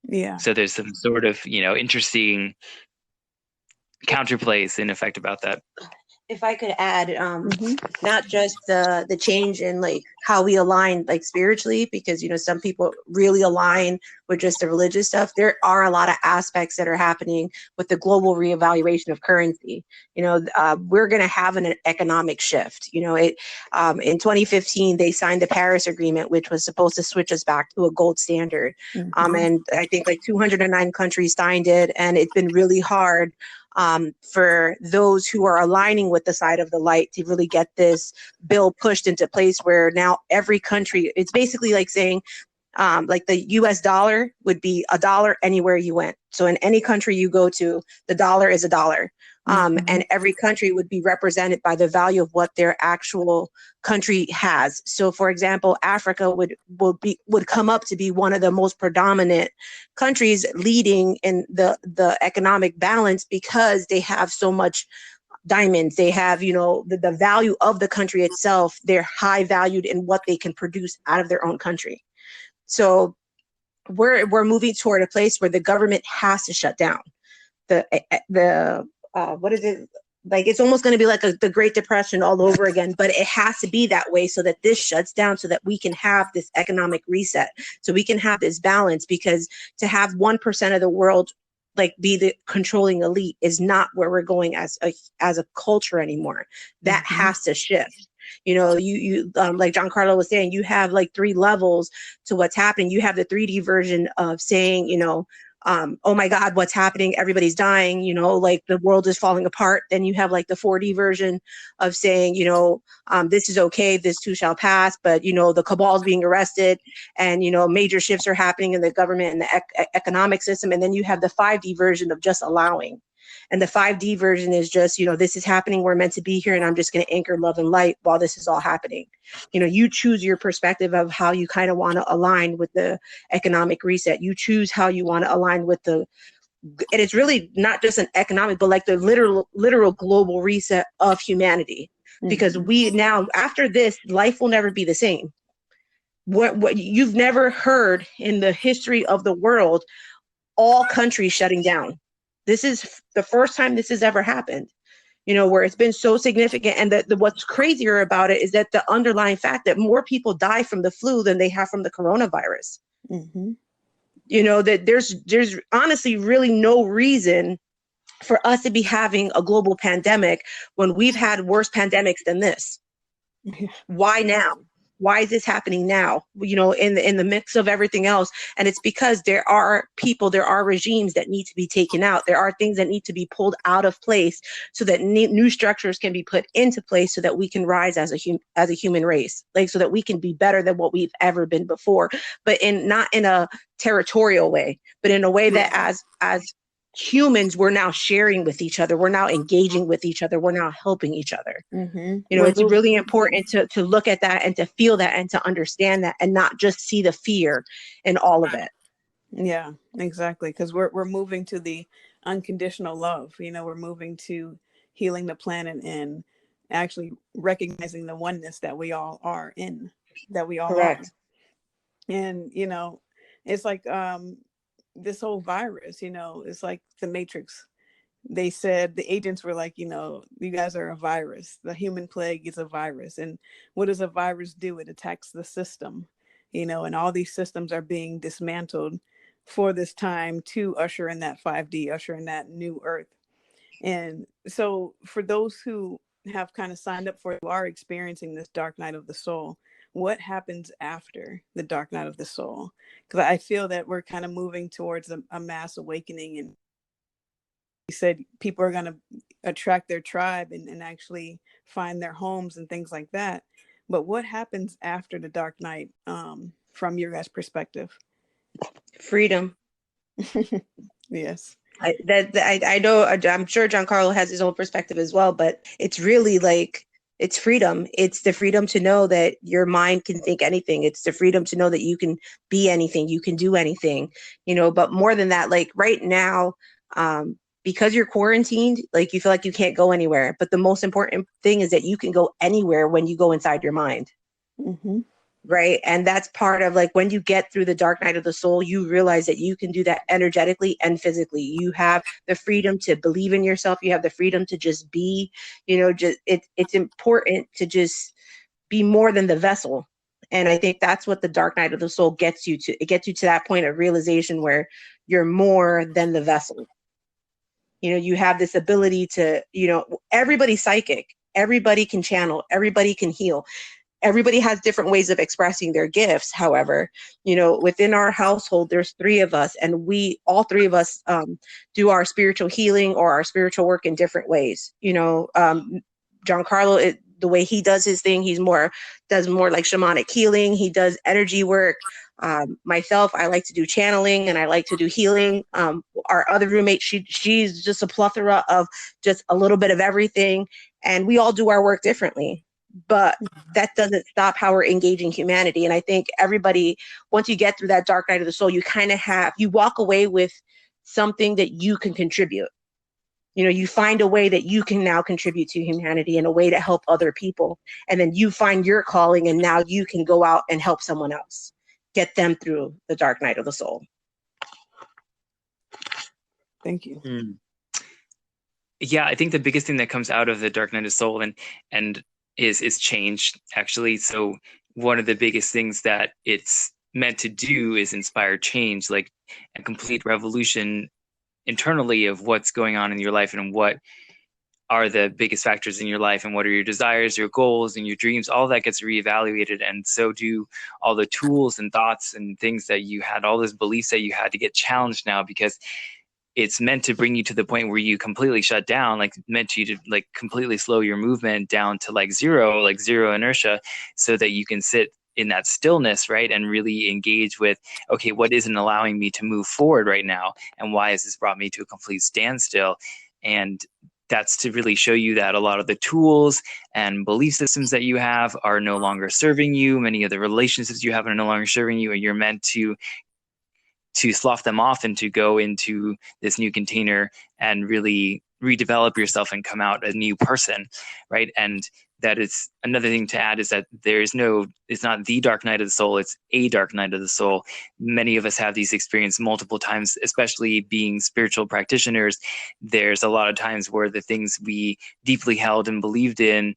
Yeah. So there's some sort of, you know, interesting counterplays in effect about that. If I could add, not just the change in like how we align like spiritually, because, you know, some people really align with just the religious stuff. There are a lot of aspects that are happening with the global reevaluation of currency. You know, we're going to have an economic shift. You know, in 2015, they signed the Paris Agreement, which was supposed to switch us back to a gold standard. And I think like 209 countries signed it, and it's been really hard for those who are aligning with the side of the light to really get this bill pushed into place, where now every country, it's basically like saying, like the US dollar would be $1 anywhere you went. So in any country you go to, the dollar is $1. And every country would be represented by the value of what their actual country has. So for example, Africa would come up to be one of the most predominant countries leading in the economic balance, because they have so much diamonds. They have, you know, the value of the country itself. They're high valued in what they can produce out of their own country. So we're moving toward a place where the government has to shut down. what is it? Like, it's almost going to be like the Great Depression all over again, but it has to be that way so that this shuts down, so that we can have this economic reset, so we can have this balance, because to have 1% of the world like be the controlling elite is not where we're going as a culture anymore. That has to shift. You know, you like Giancarlo was saying, you have like 3 levels to what's happening. You have the 3D version of saying, you know, oh my God, what's happening? Everybody's dying, you know, like the world is falling apart. Then you have like the 4D version of saying, you know, this is okay, this too shall pass, but, you know, the cabal is being arrested, and, you know, major shifts are happening in the government and the economic system. And then you have the 5D version of just allowing. And the 5D version is just, you know, this is happening, we're meant to be here, and I'm just going to anchor love and light while this is all happening. You know, you choose your perspective of how you kind of want to align with the economic reset. You choose how you want to align with and it's really not just an economic, but like the literal global reset of humanity. Because we now, after this, life will never be the same. What you've never heard in the history of the world, all countries shutting down. This is the first time this has ever happened, you know, where it's been so significant. And what's crazier about it is that the underlying fact that more people die from the flu than they have from the coronavirus. You know, that there's honestly really no reason for us to be having a global pandemic when we've had worse pandemics than this. Why now? Why is this happening now? You know, in the mix of everything else. And it's because there are people, there are regimes that need to be taken out. There are things that need to be pulled out of place so that new structures can be put into place, so that we can rise as a human race, like so that we can be better than what we've ever been before, but not in a territorial way, but in a way that as humans, we're now sharing with each other. We're now engaging with each other. We're now helping each other. You know, it's really important to look at that and to feel that and to understand that, and not just see the fear in all of it. Yeah, exactly. Because we're moving to the unconditional love. You know, we're moving to healing the planet and actually recognizing the oneness that we all are in, that we all Correct. are. And, you know, it's like this whole virus, you know, it's like the Matrix. They said, the agents were like, you know, you guys are a virus. The human plague is a virus. And what does a virus do? It attacks the system, you know, and all these systems are being dismantled for this time to usher in that 5D, usher in that new earth. And so for those who have kind of signed up for it, who are experiencing this dark night of the soul, what happens after the dark night of the soul? Because I feel that we're kind of moving towards a mass awakening. And you said people are going to attract their tribe and actually find their homes and things like that. But what happens after the dark night, from your guys' perspective? Freedom. Yes. I know, I'm sure Giancarlo has his own perspective as well, but it's really like, it's freedom. It's the freedom to know that your mind can think anything. It's the freedom to know that you can be anything, you can do anything, you know. But more than that, like right now, because you're quarantined, like you feel like you can't go anywhere. But the most important thing is that you can go anywhere when you go inside your mind. Right. And that's part of like, when you get through the dark night of the soul, you realize that you can do that energetically and physically. You have the freedom to believe in yourself. You have the freedom to just be, you know, just it's important to just be more than the vessel. And I think that's what the dark night of the soul gets you to. It gets you to that point of realization where you're more than the vessel. You know, you have this ability to, you know, everybody's psychic. Everybody can channel. Everybody can heal. Everybody has different ways of expressing their gifts. However, you know, within our household, there's 3 of us, and all 3 of us do our spiritual healing or our spiritual work in different ways. You know, Giancarlo, the way he does his thing, does more like shamanic healing. He does energy work. Myself, I like to do channeling and I like to do healing. Our other roommate, she's just a plethora of just a little bit of everything, and we all do our work differently. But that doesn't stop how we're engaging humanity. And I think everybody, once you get through that dark night of the soul, you walk away with something that you can contribute. You know, you find a way that you can now contribute to humanity in a way to help other people. And then you find your calling, and now you can go out and help someone else, get them through the dark night of the soul. Thank you. Yeah, I think the biggest thing that comes out of the Dark Night of Soul and is change, actually. So one of the biggest things that it's meant to do is inspire change, like a complete revolution internally of what's going on in your life and what are the biggest factors in your life and what are your desires, your goals, and your dreams. All that gets reevaluated, and so do all the tools and thoughts and things that you had, all those beliefs that you had to get challenged now, because it's meant to bring you to the point where you completely shut down, like meant you to like completely slow your movement down to like zero inertia, so that you can sit in that stillness, right? And really engage with, okay, what isn't allowing me to move forward right now? And why has this brought me to a complete standstill? And that's to really show you that a lot of the tools and belief systems that you have are no longer serving you. Many of the relationships you have are no longer serving you, and you're meant to slough them off and to go into this new container and really redevelop yourself and come out a new person, right? And that is another thing to add, is that it's not the dark night of the soul, it's a dark night of the soul. Many of us have these experiences multiple times, especially being spiritual practitioners. There's a lot of times where the things we deeply held and believed in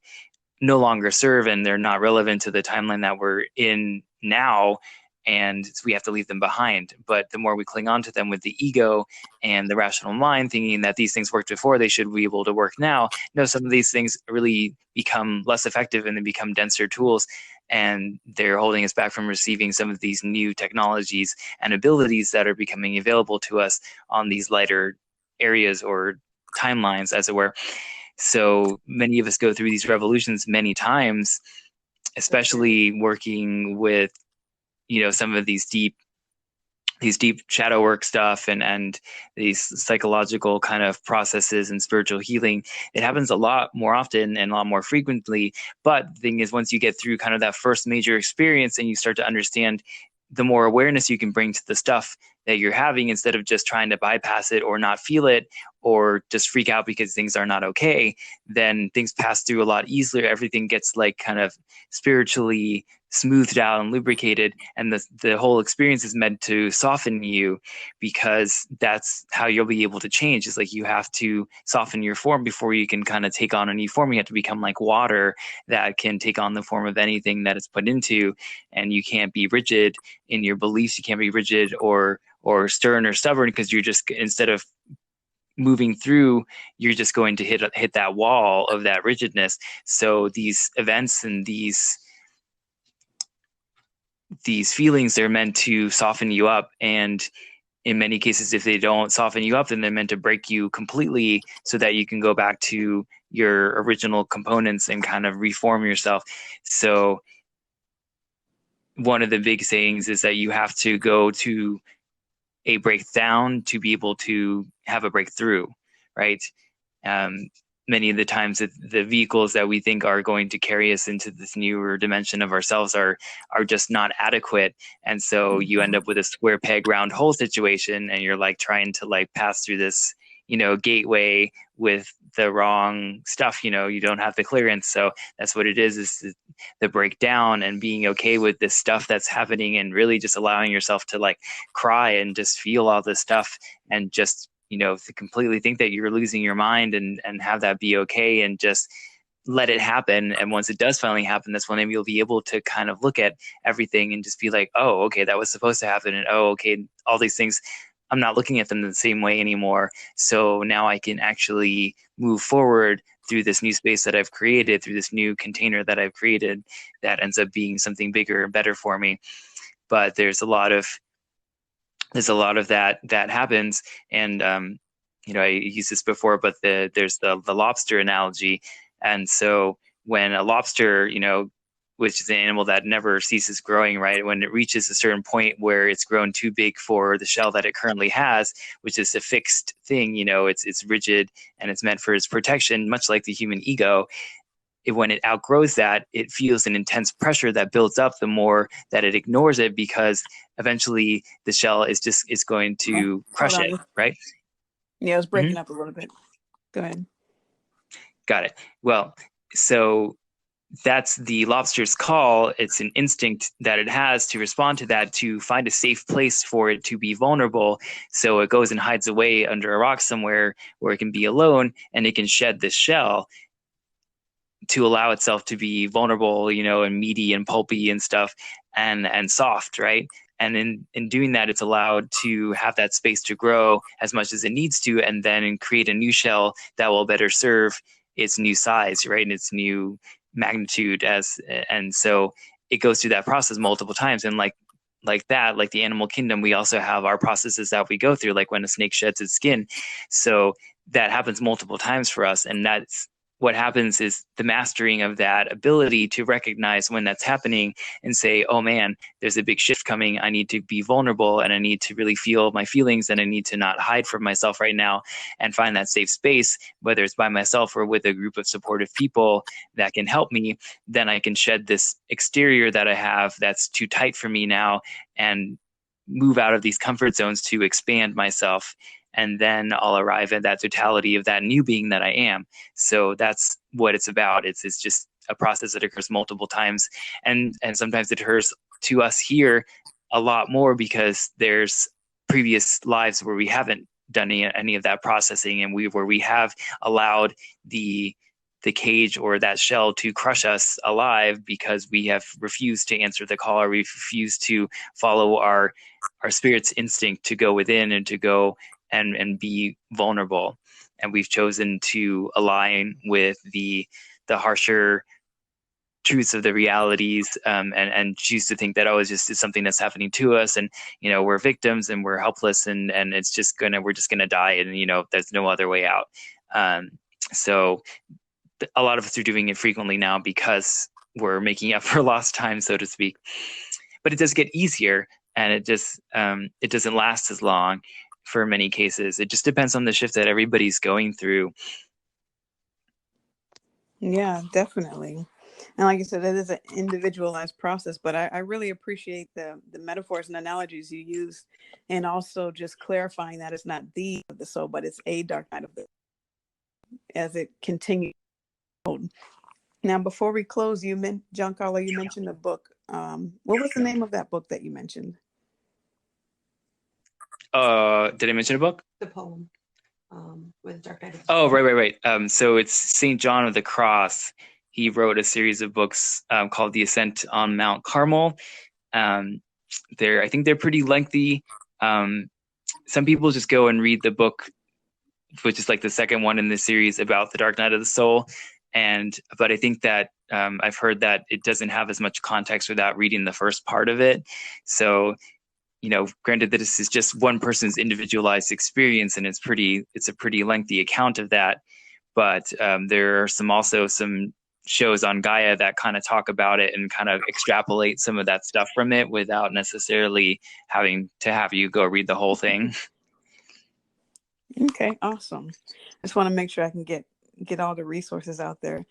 no longer serve, and they're not relevant to the timeline that we're in now, and we have to leave them behind. But the more we cling on to them with the ego and the rational mind, thinking that these things worked before, they should be able to work now, some of these things really become less effective and they become denser tools, and they're holding us back from receiving some of these new technologies and abilities that are becoming available to us on these lighter areas or timelines, as it were. So many of us go through these revolutions many times, especially working with, some of these deep shadow work stuff and these psychological kind of processes and spiritual healing. It happens a lot more often and a lot more frequently. But the thing is, once you get through kind of that first major experience and you start to understand, the more awareness you can bring to the stuff that you're having, instead of just trying to bypass it or not feel it or just freak out because things are not okay, then things pass through a lot easier. Everything gets like kind of spiritually smoothed out and lubricated, and the whole experience is meant to soften you, because that's how you'll be able to change. It's like you have to soften your form before you can kind of take on a new form. You have to become like water that can take on the form of anything that it's put into, and you can't be rigid in your beliefs. You can't be rigid or stern or stubborn, because you're just, instead of moving through, you're just going to hit that wall of that rigidness. So these events and these feelings are meant to soften you up, and in many cases, if they don't soften you up, then they're meant to break you completely, so that you can go back to your original components and kind of reform yourself. So one of the big sayings is that you have to go to a breakdown to be able to have a breakthrough, right? Many of the times the vehicles that we think are going to carry us into this newer dimension of ourselves are just not adequate. And so you end up with a square peg round hole situation, and you're like trying to like pass through this, gateway with the wrong stuff. You don't have the clearance. So that's what it is the breakdown, and being okay with this stuff that's happening, and really just allowing yourself to like cry and just feel all this stuff, and just to completely think that you're losing your mind, and have that be okay, and just let it happen. And once it does finally happen, that's when you'll be able to kind of look at everything and just be like, oh, okay, that was supposed to happen. And oh, okay, all these things, I'm not looking at them the same way anymore. So now I can actually move forward through this new space that I've created, through this new container that I've created, that ends up being something bigger and better for me. But there's a lot of that happens. And I used this before, but there's the lobster analogy. And so when a lobster, which is an animal that never ceases growing, right? When it reaches a certain point where it's grown too big for the shell that it currently has, which is a fixed thing, it's rigid and it's meant for its protection, much like the human ego. When it outgrows that, it feels an intense pressure that builds up the more that it ignores it, because eventually the shell is going to crush it, right? Yeah, it was breaking up a little bit. Go ahead. Got it. Well, so that's the lobster's call. It's an instinct that it has to respond to that, to find a safe place for it to be vulnerable. So it goes and hides away under a rock somewhere where it can be alone, and it can shed this shell to allow itself to be vulnerable, and meaty and pulpy and stuff, and soft, right? And in doing that, it's allowed to have that space to grow as much as it needs to, and then create a new shell that will better serve its new size, right? And its new magnitude. And so it goes through that process multiple times. And like the animal kingdom, we also have our processes that we go through, like when a snake sheds its skin. So that happens multiple times for us. And that's what happens, is the mastering of that ability to recognize when that's happening and say, oh man, there's a big shift coming. I need to be vulnerable, and I need to really feel my feelings, and I need to not hide from myself right now, and find that safe space, whether it's by myself or with a group of supportive people that can help me. Then I can shed this exterior that I have that's too tight for me now, and move out of these comfort zones to expand myself. And then I'll arrive at that totality of that new being that I am. So that's what it's about. It's just a process that occurs multiple times. And sometimes it occurs to us here a lot more, because there's previous lives where we haven't done any of that processing, and where we have allowed the cage or that shell to crush us alive, because we have refused to answer the call, or we've refused to follow our spirit's instinct to go within and to go and be vulnerable. And we've chosen to align with the harsher truths of the realities, and choose to think that, it's just something that's happening to us, and we're victims and we're helpless, and we're just gonna die, and there's no other way out. So a lot of us are doing it frequently now because we're making up for lost time, so to speak. But it does get easier, and it doesn't last as long for many cases. It just depends on the shift that everybody's going through. Yeah, definitely. And like you said, it is an individualized process, but I really appreciate the metaphors and analogies you use, and also just clarifying that it's not the of the soul, but it's a dark night of the, as it continues. Now, before we close, Giancarlo, you mentioned a book. What was the name of that book that you mentioned? Did I mention a book? The poem, with Dark Night of the Soul. Oh, right. So it's St. John of the Cross. He wrote a series of books called The Ascent on Mount Carmel. I think they're pretty lengthy. Some people just go and read the book, which is like the second one in the series about the Dark Night of the Soul. But I think that I've heard that it doesn't have as much context without reading the first part of it. So, granted that this is just one person's individualized experience, and it's a pretty lengthy account of that. But there are some shows on Gaia that kind of talk about it and kind of extrapolate some of that stuff from it without necessarily having to have you go read the whole thing. Okay, awesome. I just want to make sure I can get all the resources out there.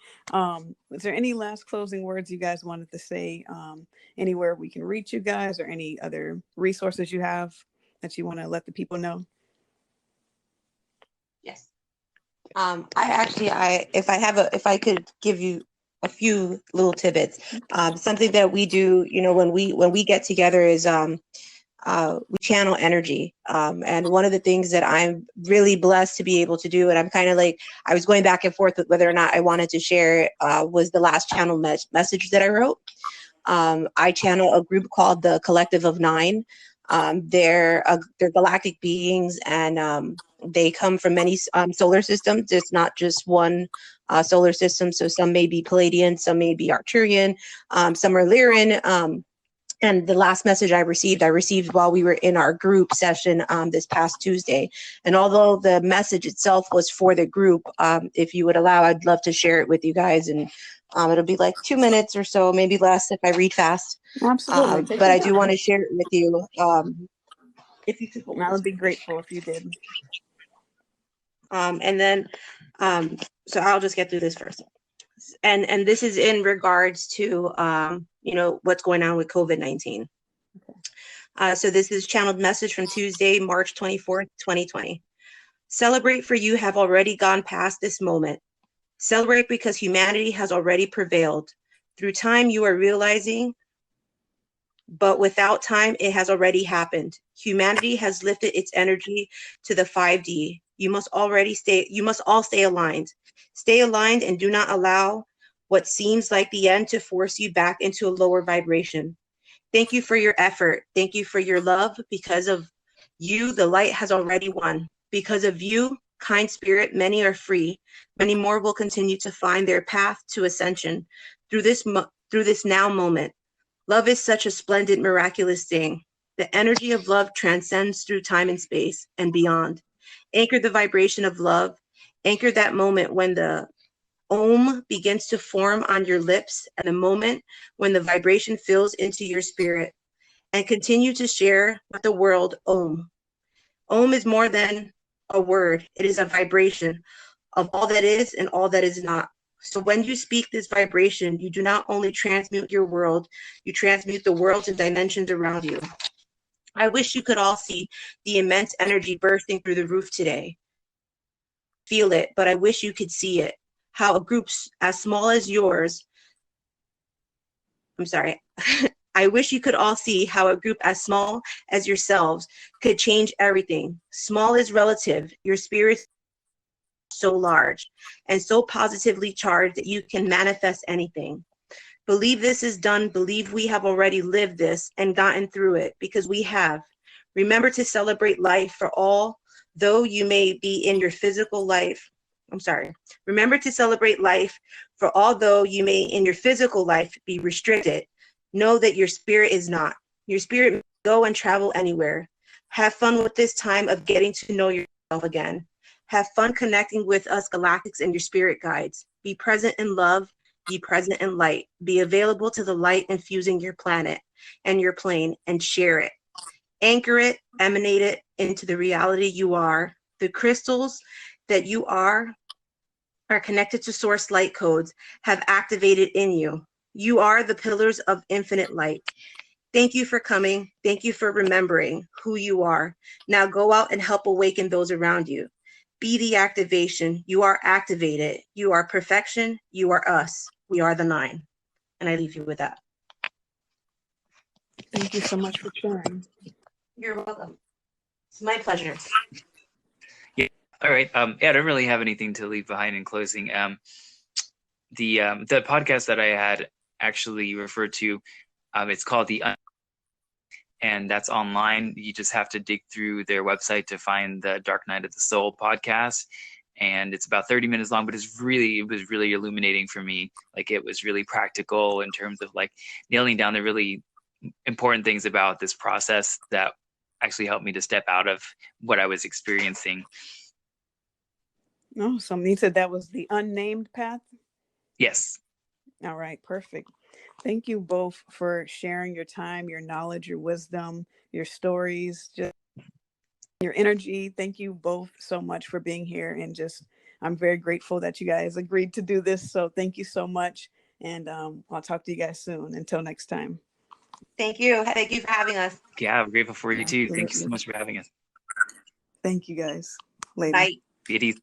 Is there any last closing words you guys wanted to say? Anywhere we can reach you guys, or any other resources you have that you want to let the people know? Yes. If I could give you a few little tidbits, something that we do, when we get together is we channel energy. And one of the things that I'm really blessed to be able to do, and I'm kind of like, I was going back and forth with whether or not I wanted to share, was the last channel message that I wrote. I channel a group called the Collective of Nine. They're galactic beings, and they come from many solar systems. It's not just one solar system. So some may be Palladian, some may be Arcturian, some are Lyran. And the last message I received while we were in our group session this past Tuesday. And although the message itself was for the group, if you would allow, I'd love to share it with you guys. And it'll be like 2 minutes or so, maybe less if I read fast. Absolutely. But I do want to share it with you. If you could hold I would be grateful if you did. And then, so I'll just get through this first. And this is in regards to, what's going on with COVID-19. Okay. So this is channeled message from Tuesday, March 24th, 2020. Celebrate, for you have already gone past this moment. Celebrate because humanity has already prevailed. Through time, you are realizing, but without time, it has already happened. Humanity has lifted its energy to the 5D. You must all stay aligned. Stay aligned and do not allow what seems like the end to force you back into a lower vibration. Thank you for your effort. Thank you for your love. Because of you, the light has already won. Because of you, kind spirit, many are free. Many more will continue to find their path to ascension through this now moment. Love is such a splendid, miraculous thing. The energy of love transcends through time and space and beyond. Anchor the vibration of love. Anchor that moment when the Om begins to form on your lips, and the moment when the vibration fills into your spirit. And continue to share with the world Om. Om is more than a word. It is a vibration of all that is and all that is not. So when you speak this vibration, you do not only transmute your world, you transmute the worlds and dimensions around you. I wish you could all see the immense energy bursting through the roof today. Feel it, but I wish you could see it. How a group as small as yours, I wish you could all see how a group as small as yourselves could change everything. Small is relative. Your spirit is so large and so positively charged that you can manifest anything. Believe this is done. Believe we have already lived this and gotten through it, because we have. Remember to celebrate life for all, though you may be in your physical life. Remember to celebrate life for although you may in your physical life be restricted. Know that your spirit is not. Your spirit may go and travel anywhere. Have fun with this time of getting to know yourself again. Have fun connecting with us galactics and your spirit guides. Be present in love. Be present in light. Be available to the light infusing your planet and your plane, and share it. Anchor it, emanate it into the reality you are. The crystals that you are connected to source light codes have activated in you. You are the pillars of infinite light. Thank you for coming. Thank you for remembering who you are. Now go out and help awaken those around you. Be the activation. You are activated. You are perfection. You are us. We are the 9. And I leave you with that. Thank you so much for sharing. You're welcome. It's my pleasure. Yeah. All right. Yeah, I don't really have anything to leave behind in closing. The podcast that I had actually referred to, it's called and that's online. You just have to dig through their website to find the Dark Night of the Soul podcast. And it's about 30 minutes long, but it was really illuminating for me. Like, it was really practical in terms of like nailing down the really important things about this process that actually helped me to step out of what I was experiencing. Oh, so you said that was the unnamed path? Yes. All right, perfect. Thank you both for sharing your time, your knowledge, your wisdom, your stories, just your energy. Thank you both so much for being here. And just, I'm very grateful that you guys agreed to do this. So thank you so much. And I'll talk to you guys soon. Until next time. Thank you. Thank you for having us. Yeah, I'm grateful for you too. Thank you so much for having us. Thank you guys. Later. Bye. Be at ease.